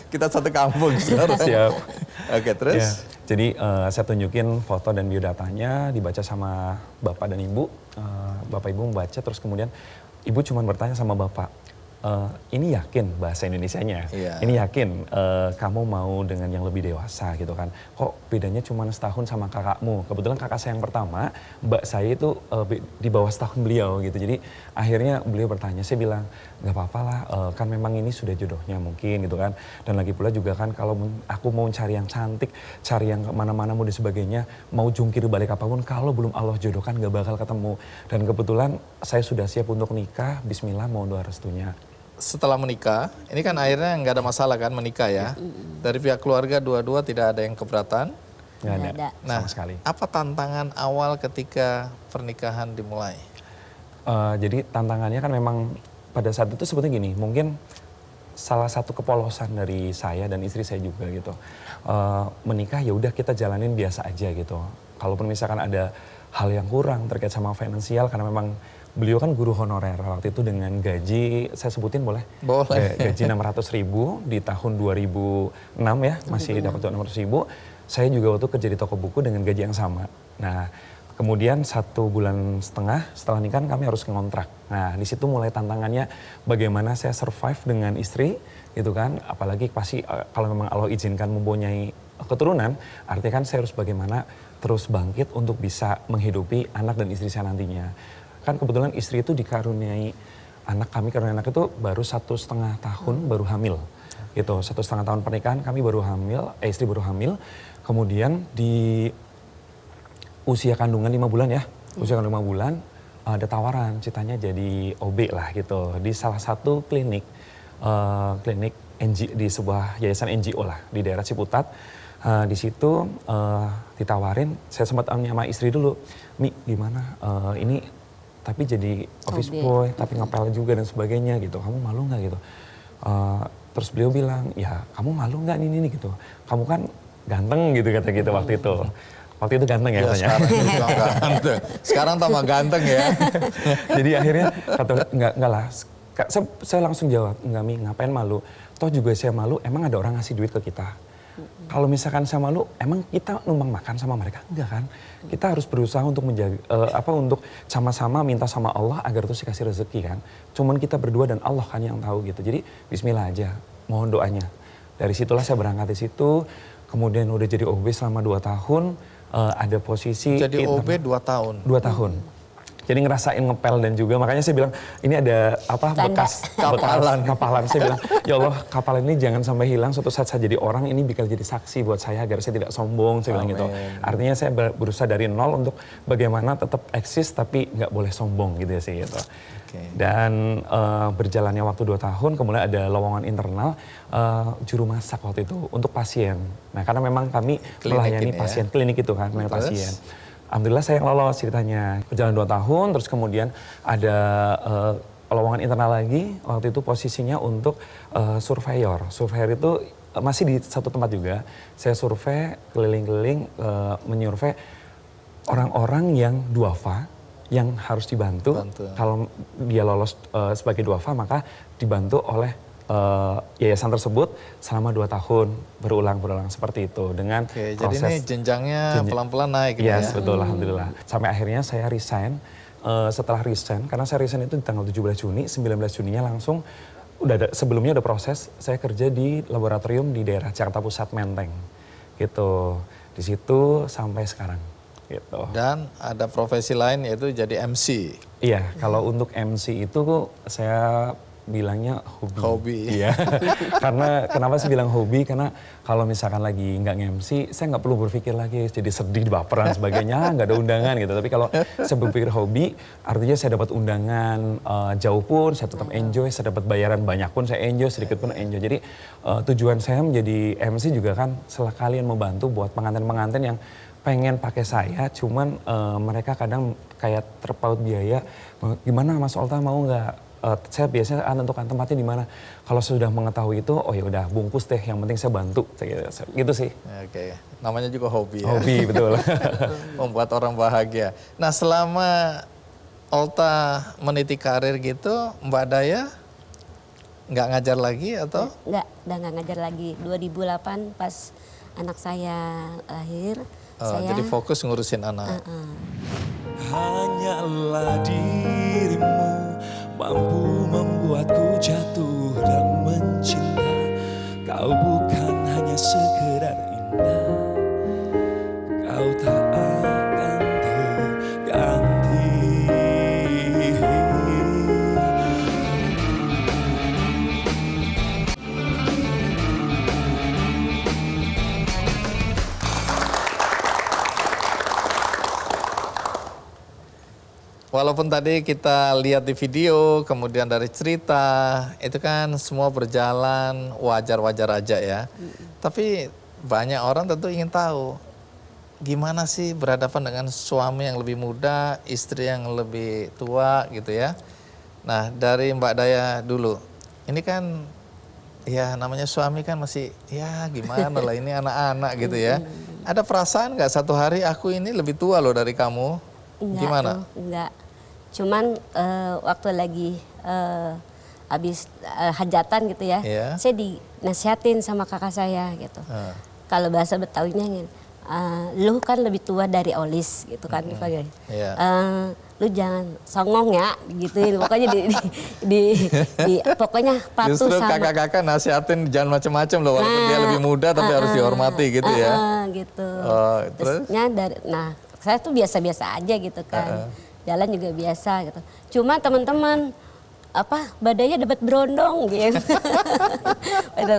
Kita satu kampung. Saudara. Siap. Oke, terus? Ya, jadi saya tunjukin foto dan biodatanya, dibaca sama bapak dan ibu. Bapak ibu membaca, terus kemudian ibu cuma bertanya sama bapak, ini yakin bahasa Indonesianya, Iya. ini yakin kamu mau dengan yang lebih dewasa gitu kan? Kok bedanya cuma setahun sama kakakmu? Kebetulan kakak saya yang pertama, mbak saya itu di bawah setahun beliau gitu. Jadi akhirnya beliau bertanya, saya bilang nggak apa-apa lah, kan memang ini sudah jodohnya mungkin gitu kan. Dan lagi pula juga kan kalau aku mau cari yang cantik, cari yang kemana-mana mau dan sebagainya, mau jungkir balik apapun, kalau belum Allah jodohkan nggak bakal ketemu. Dan kebetulan saya sudah siap untuk nikah, bismillah mohon doa restunya. Setelah menikah, ini kan akhirnya nggak ada masalah kan menikah ya. Dari pihak keluarga dua-dua tidak ada yang keberatan. Nggak Nggak ada, ada. Nah, sama sekali. apa tantangan awal ketika pernikahan dimulai? Jadi tantangannya kan memang pada saat itu sebetulnya gini, mungkin salah satu kepolosan dari saya dan istri saya juga gitu. Menikah ya udah kita jalanin biasa aja gitu. Kalaupun misalkan ada hal yang kurang terkait sama finansial, karena memang beliau kan guru honorer waktu itu dengan gaji, saya sebutin boleh? Boleh. Gaji 600.000 di tahun 2006 ya, masih dapat 600.000. Saya juga waktu kerja di toko buku dengan gaji yang sama. Nah, kemudian 1 bulan setengah setelah nikah kami harus ngontrak. Nah, di situ mulai tantangannya bagaimana saya survive dengan istri gitu kan. Apalagi pasti kalau memang Allah izinkan mempunyai keturunan, artinya kan saya harus bagaimana terus bangkit untuk bisa menghidupi anak dan istri saya nantinya. Kan kebetulan istri itu dikaruniai anak, kami karuniai anak itu baru 1,5 tahun baru hamil. Gitu, 1,5 tahun pernikahan kami baru hamil, istri baru hamil. Kemudian di usia kandungan 5 bulan ya, usia kandungan 5 bulan ada tawaran ceritanya jadi OB lah gitu. Di salah satu klinik, di sebuah yayasan NGO lah di daerah Ciputat. Di situ ditawarin, saya sempat tanya sama istri dulu, Mi gimana ini tapi jadi office boy, tapi ngepel juga dan sebagainya gitu. Kamu malu nggak gitu? Terus beliau bilang, ya kamu malu nggak ini gitu. Kamu kan ganteng gitu kata gitu waktu itu. Waktu itu ganteng ya katanya. Sekarang juga ganteng. Sekarang tambah ganteng ya. Jadi akhirnya kata enggak lah. Saya langsung jawab, enggak Mi, ngapain malu? Toh juga saya malu, emang ada orang ngasih duit ke kita. Kalau misalkan saya malu, emang kita numpang makan sama mereka? Enggak kan? Kita harus berusaha untuk menjaga, untuk sama-sama minta sama Allah agar terus dikasih rezeki kan. Cuman kita berdua dan Allah kan yang tahu gitu. Jadi bismillah aja, mohon doanya. Dari situlah saya berangkat di situ, kemudian udah jadi OB selama 2 tahun, ada posisi... Jadi OB 2 tahun? 2 tahun. Jadi ngerasain ngepel dan juga makanya saya bilang ini ada apa bekas kapalan. Saya bilang ya Allah kapal ini jangan sampai hilang, suatu saat saya jadi orang ini bakal jadi saksi buat saya agar saya tidak sombong, saya bilang gitu. Artinya saya berusaha dari nol untuk bagaimana tetap eksis tapi nggak boleh sombong gitu ya sih gitu. Dan berjalannya waktu 2 tahun kemudian ada lowongan internal juru masak waktu itu untuk pasien. Nah karena memang kami melayani pasien klinik itu kan, melayani pasien. Alhamdulillah saya yang lolos ceritanya. Berjalan 2 tahun, terus kemudian ada lowongan internal lagi. Waktu itu posisinya untuk surveyor. Surveyor itu masih di satu tempat juga. Saya survei, keliling-keliling, menyurvei orang-orang yang duafa, yang harus dibantu. Kalau dia lolos sebagai duafa, maka dibantu oleh yayasan tersebut selama 2 tahun berulang seperti itu dengan proses. Jadi ini jenjangnya pelan-pelan naik gitu ya? Betul, alhamdulillah. Sampai akhirnya saya resign. Setelah resign, karena saya resign itu di tanggal 17 Juni, 19 Juninya langsung sebelumnya udah proses. Saya kerja di laboratorium di daerah Jakarta Pusat Menteng, gitu. Di situ sampai sekarang. Gitu. Dan ada profesi lain yaitu jadi MC. Iya, kalau untuk MC itu saya bilangnya hobi. Hobi. Iya. Karena kenapa sih bilang hobi? Karena kalau misalkan lagi nggak nge-MC, saya nggak perlu berpikir lagi jadi sedih, baperan sebagainya, nggak ada undangan gitu. Tapi kalau saya berpikir hobi, artinya saya dapat undangan jauh pun saya tetap enjoy, saya dapat bayaran banyak pun saya enjoy, sedikit pun enjoy. Jadi tujuan saya menjadi MC juga kan sekalian membantu buat pengantin-pengantin yang pengen pakai saya, cuman mereka kadang kayak terpaut biaya. Gimana Mas Olta mau nggak? Saya biasanya tentukan tempatnya di mana. Kalau sudah mengetahui itu, oh ya udah bungkus deh. Yang penting saya bantu, gitu sih. Oke, namanya juga hobi ya. Hobi betul. Membuat orang bahagia. Nah selama Olta meniti karir gitu, Mbak Daya nggak ngajar lagi atau? Enggak, udah nggak ngajar lagi. 2008 pas anak saya lahir, saya Jadi fokus ngurusin anak. Hanyalah dirimu mampu membuatku jatuh dan mencinta. Kau bukan hanya sekedar indah, kau tak akan terganti. Walaupun tadi kita lihat di video, kemudian dari cerita, itu kan semua berjalan wajar-wajar aja ya. Tapi banyak orang tentu ingin tahu, gimana sih berhadapan dengan suami yang lebih muda, istri yang lebih tua gitu ya. Nah dari Mbak Daya dulu, ini kan ya namanya suami kan masih ya gimana lah ini anak-anak gitu ya. Ada perasaan nggak satu hari aku ini lebih tua loh dari kamu? enggak Gimana? tuh, enggak. Cuman waktu lagi habis hajatan gitu ya, Iya. saya dinasihatin sama kakak saya gitu. Kalau bahasa Betawinya gini, lu kan lebih tua dari Olis gitu kan dipanggil. Iya. Lu jangan songong ya gituin, pokoknya pokoknya patuh Justru sama kakak-kakak nasihatin jangan macem-macem loh, walaupun dia lebih muda tapi harus dihormati gitu ya. gitu. Oh, terus? Nah, saya tuh biasa-biasa aja gitu kan. Jalan juga biasa gitu. Cuma teman-teman badannya dapat berondong gitu.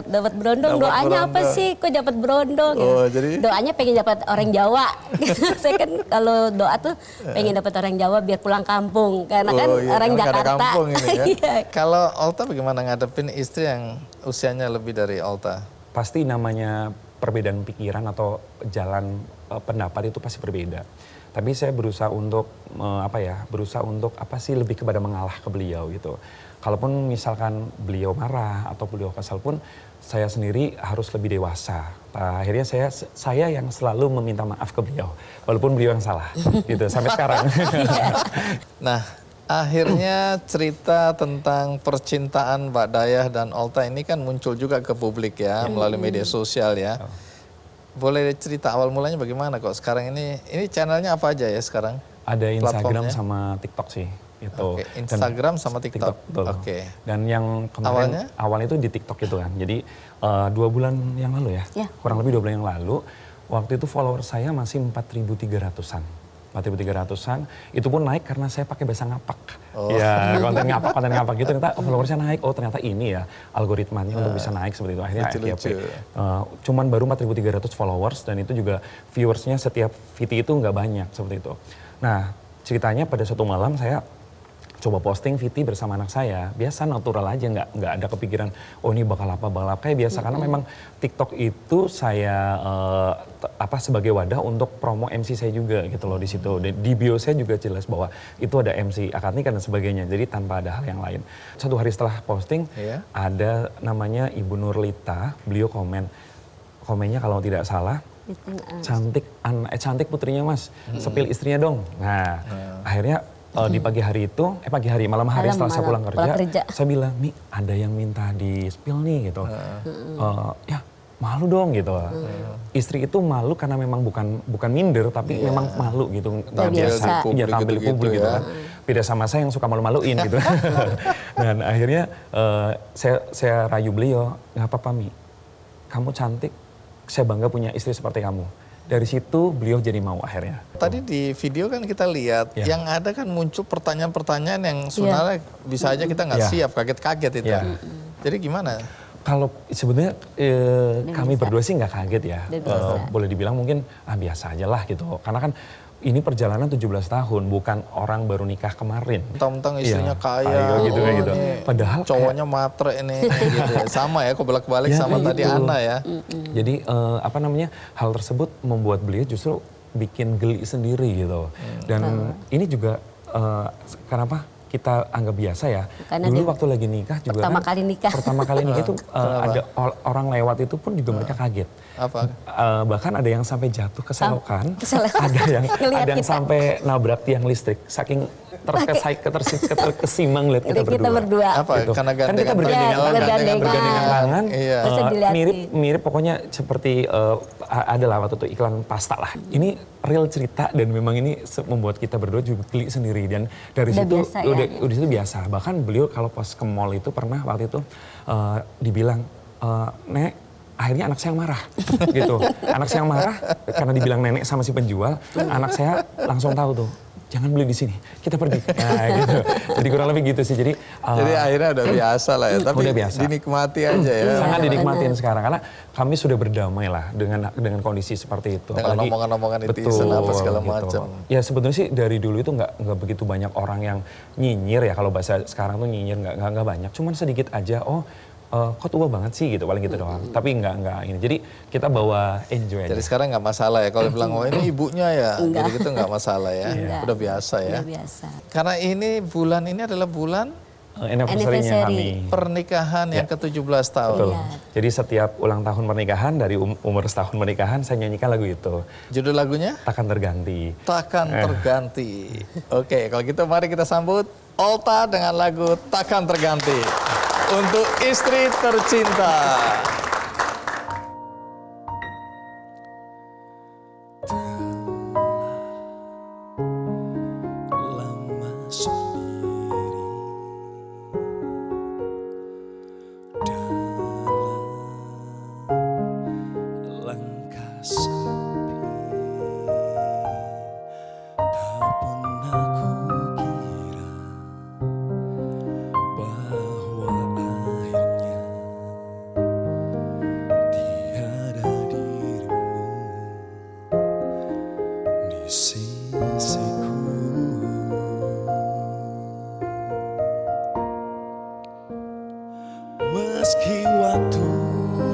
dapat berondong, Dapat doanya apa berondong. sih? Kok dapat berondong gitu. Oh, jadi? Doanya pengen dapat orang Jawa. Saya kan kalau doa tuh pengen dapat orang Jawa biar pulang kampung. Karena kan Oh, iya, orang karena nggak ada Jakarta. kampung ini ya. Iya. Kalau Olta bagaimana ngadepin istri yang usianya lebih dari Olta? Pasti namanya perbedaan pikiran atau jalan pendapat itu pasti berbeda. Tapi saya berusaha untuk lebih kepada mengalah ke beliau gitu. Kalaupun misalkan beliau marah atau beliau kesal pun, saya sendiri harus lebih dewasa. Akhirnya saya yang selalu meminta maaf ke beliau, walaupun beliau yang salah gitu sampai sekarang. Nah, akhirnya cerita tentang percintaan Mbak Dayah dan Olta ini kan muncul juga ke publik ya, melalui media sosial ya. Boleh cerita awal mulanya bagaimana kok sekarang ini channelnya apa aja ya sekarang? Ada Instagram Platformnya? sama TikTok sih. Gitu. Oke, Instagram sama TikTok. betul. Oke. Dan yang kemarin awalnya itu di TikTok itu kan. Jadi 2 bulan yang lalu ya, Ya. kurang lebih 2 bulan yang lalu, waktu itu follower saya masih 4.300-an. 4.300-an, itu pun naik karena saya pakai bahasa ngapak. Ya, konten ngapak gitu, ternyata followersnya naik. Oh ternyata ini ya algoritmanya untuk bisa naik seperti itu. Akhirnya Lucu-lucu. cuman baru 4.300 followers dan itu juga viewersnya setiap VT itu nggak banyak seperti itu. Nah ceritanya pada suatu malam saya coba posting VT bersama anak saya, biasa natural aja, nggak ada kepikiran oh ini bakal apa kayak biasa karena memang TikTok itu saya sebagai wadah untuk promo MC saya juga gitu loh di situ. Di bio saya juga jelas bahwa itu ada MC akad nikah dan sebagainya, jadi tanpa ada hal yang lain. 1 hari setelah posting ada namanya Ibu Nurlita, beliau komennya kalau tidak salah, cantik putrinya Mas, sepil istrinya dong. Nah akhirnya di malam hari setelah saya pulang kerja, saya bilang, Mi ada yang minta di spill nih gitu. Ya malu dong gitu. Istri itu malu karena memang bukan minder tapi memang malu gitu. Nggak biasa tampil di publik gitu kan. Beda sama saya yang suka malu-maluin gitu. Dan akhirnya saya rayu beliau, nggak apa-apa Mi, kamu cantik, saya bangga punya istri seperti kamu. dari situ beliau jadi mau akhirnya. Tadi di video kan kita lihat, Ya. yang ada kan muncul pertanyaan-pertanyaan yang sebenarnya bisa aja kita nggak Ya. siap, kaget-kaget itu. Ya. Jadi gimana? Kalau sebenarnya kami berdua sih nggak kaget ya. Udah biasa. Boleh dibilang mungkin biasa aja lah gitu. Karena kan ini perjalanan 17 tahun, bukan orang baru nikah kemarin. Mentang-mentang istrinya Iya, kaya, gitu, kayak gitu. ini Padahal cowoknya matre ini, gitu ya. Sama ya, kok bolak-balik Ya, sama tadi betul. Ana ya. Jadi apa namanya, hal tersebut membuat beliau justru bikin geli sendiri gitu. Dan ini juga kenapa kita anggap biasa ya. Karena Dulu dia waktu lagi nikah juga pertama kan, kali nikah. Pertama kali nikah itu ada orang lewat itu pun juga mereka kaget. Apa? Bahkan ada yang sampai jatuh ke selokan, Keselokan. ada yang Ngeliat kita. sampai nabrak tiang listrik, saking terkesima ngeliat kita Kita berdua. Apa? Gitu. Karena Kan kita gandengan bergandengan. bergandengan tangan, Iya. Terus diliatin. mirip pokoknya seperti ada lah waktu itu iklan pasta lah. Ini real cerita dan memang ini membuat kita berdua juga geli sendiri, dan dari Udah situ biasa ya? udah situ biasa. Bahkan beliau kalau pas ke mall itu pernah waktu itu dibilang, Nek, akhirnya anak saya yang marah gitu. Anak saya yang marah karena dibilang nenek sama si penjual, anak saya langsung tahu tuh, jangan beli di sini, kita pergi. Nah, gitu. Jadi kurang lebih gitu sih. Jadi akhirnya udah biasa lah ya, tapi Udah biasa. dinikmati aja ya. sangat dinikmatin sekarang karena kami sudah berdamai lah dengan kondisi seperti itu. Dengan omongan-omongan netizen apa segala macam. Ya sebetulnya sih dari dulu itu nggak begitu banyak orang yang nyinyir ya, kalau bahasa sekarang tuh nyinyir nggak banyak, cuman sedikit aja. Kok tua banget sih gitu, paling gitu doang. Tapi nggak ini. Jadi kita bawa enjoy aja. Jadi sekarang nggak masalah ya kalau bilang, oh ini ibunya ya, Enggak. jadi gitu nggak masalah ya. Enggak. Udah biasa ya. Udah biasa. Karena bulan ini adalah bulan Anniversary-nya Anniversary. kami. pernikahan yang Ya. ke-17 tahun. Betul. Iya. Jadi setiap ulang tahun pernikahan dari umur setahun pernikahan saya nyanyikan lagu itu. Judul lagunya? Takkan terganti. Takkan Terganti. Oke, kalau gitu mari kita sambut Olta dengan lagu Takkan Terganti. Untuk istri tercinta. Lama sendiri dalam langkah sepi, tak pernah kukira bahwa akhirnya tiada dirimu di sisiku. Meski waktu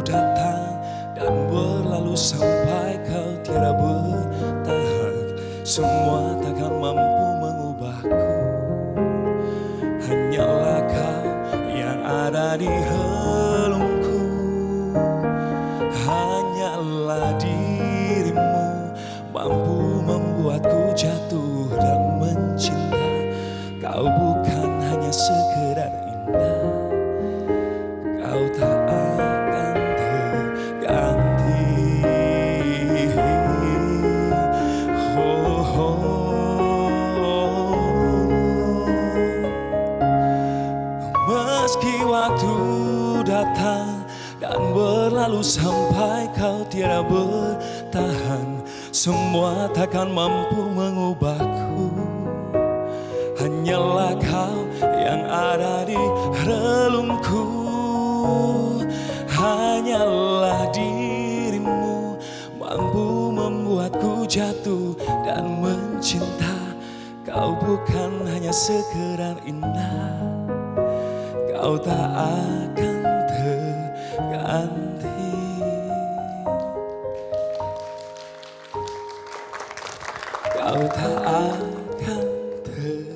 datang dan berlalu sampai kau tiada bertahan, semua takkan mampu mengubahku. Hanyalah kau yang ada di relungku. Hanyalah dirimu mampu membuatku jatuh dan mencinta. Kau bukan hanya sekedar indah, kau tak akan terganti. Oh, Meski waktu datang dan berlalu sampai kau tiada bertahan, semua takkan mampu mengubahku. Hanyalah kau yang ada di relungku. Hanyalah dirimu mampu membuatku jatuh dan mencinta. Kau bukan hanya sekedar indah, kau tak akan terganti. Kau tak akan terganti.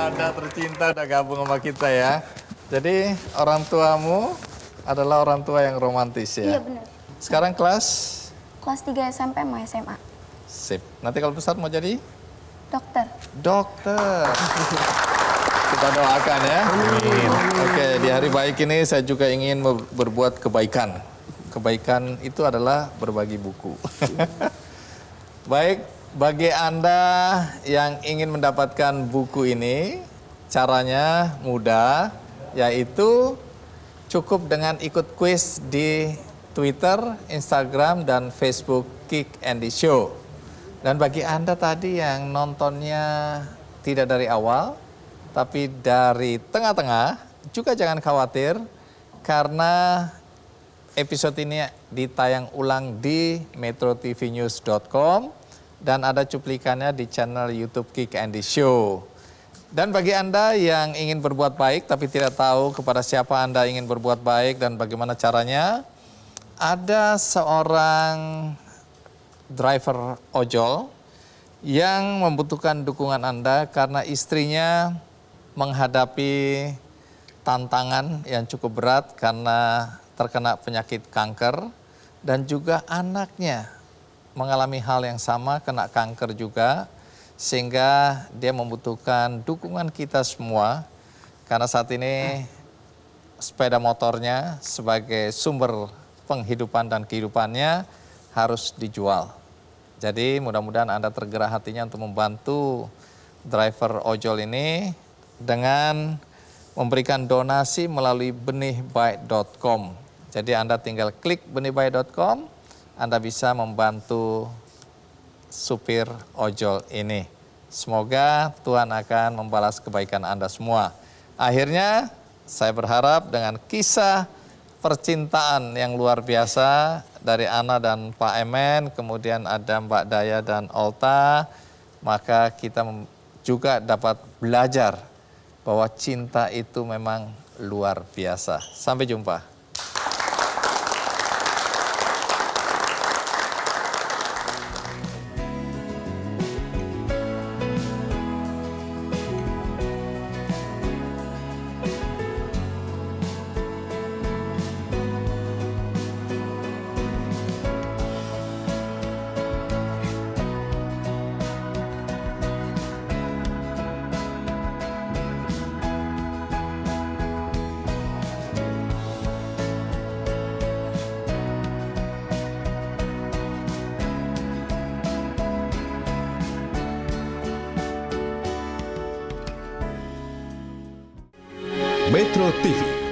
Anda tercinta udah gabung sama kita ya. Jadi orang tuamu adalah orang tua yang romantis ya. Iya benar. Sekarang kelas? Kelas 3 SMP mau SMA. Sip. Nanti kalau besar mau jadi? Dokter. Dokter. Kita doakan ya. Oke, di hari baik ini saya juga ingin berbuat kebaikan. Kebaikan itu adalah berbagi buku. Baik, bagi Anda yang ingin mendapatkan buku ini, caranya mudah, yaitu cukup dengan ikut kuis di Twitter, Instagram, dan Facebook Kick Andy Show. Dan bagi Anda tadi yang nontonnya tidak dari awal, tapi dari tengah-tengah, juga jangan khawatir karena episode ini ditayang ulang di metrotvnews.com dan ada cuplikannya di channel YouTube Kick Andy Show. Dan bagi Anda yang ingin berbuat baik tapi tidak tahu kepada siapa Anda ingin berbuat baik dan bagaimana caranya, ada seorang driver ojol yang membutuhkan dukungan Anda karena istrinya menghadapi tantangan yang cukup berat karena terkena penyakit kanker dan juga anaknya mengalami hal yang sama, kena kanker juga, sehingga dia membutuhkan dukungan kita semua karena saat ini sepeda motornya sebagai sumber penghidupan dan kehidupannya harus dijual. Jadi mudah-mudahan Anda tergerak hatinya untuk membantu driver ojol ini dengan memberikan donasi melalui benihbaik.com. Jadi Anda tinggal klik benihbaik.com, Anda bisa membantu supir ojol ini. Semoga Tuhan akan membalas kebaikan Anda semua. Akhirnya saya berharap dengan kisah percintaan yang luar biasa dari Ana dan Pak Emen, kemudian ada Mbak Daya dan Olta, maka kita juga dapat belajar bahwa cinta itu memang luar biasa. Sampai jumpa. Metro TV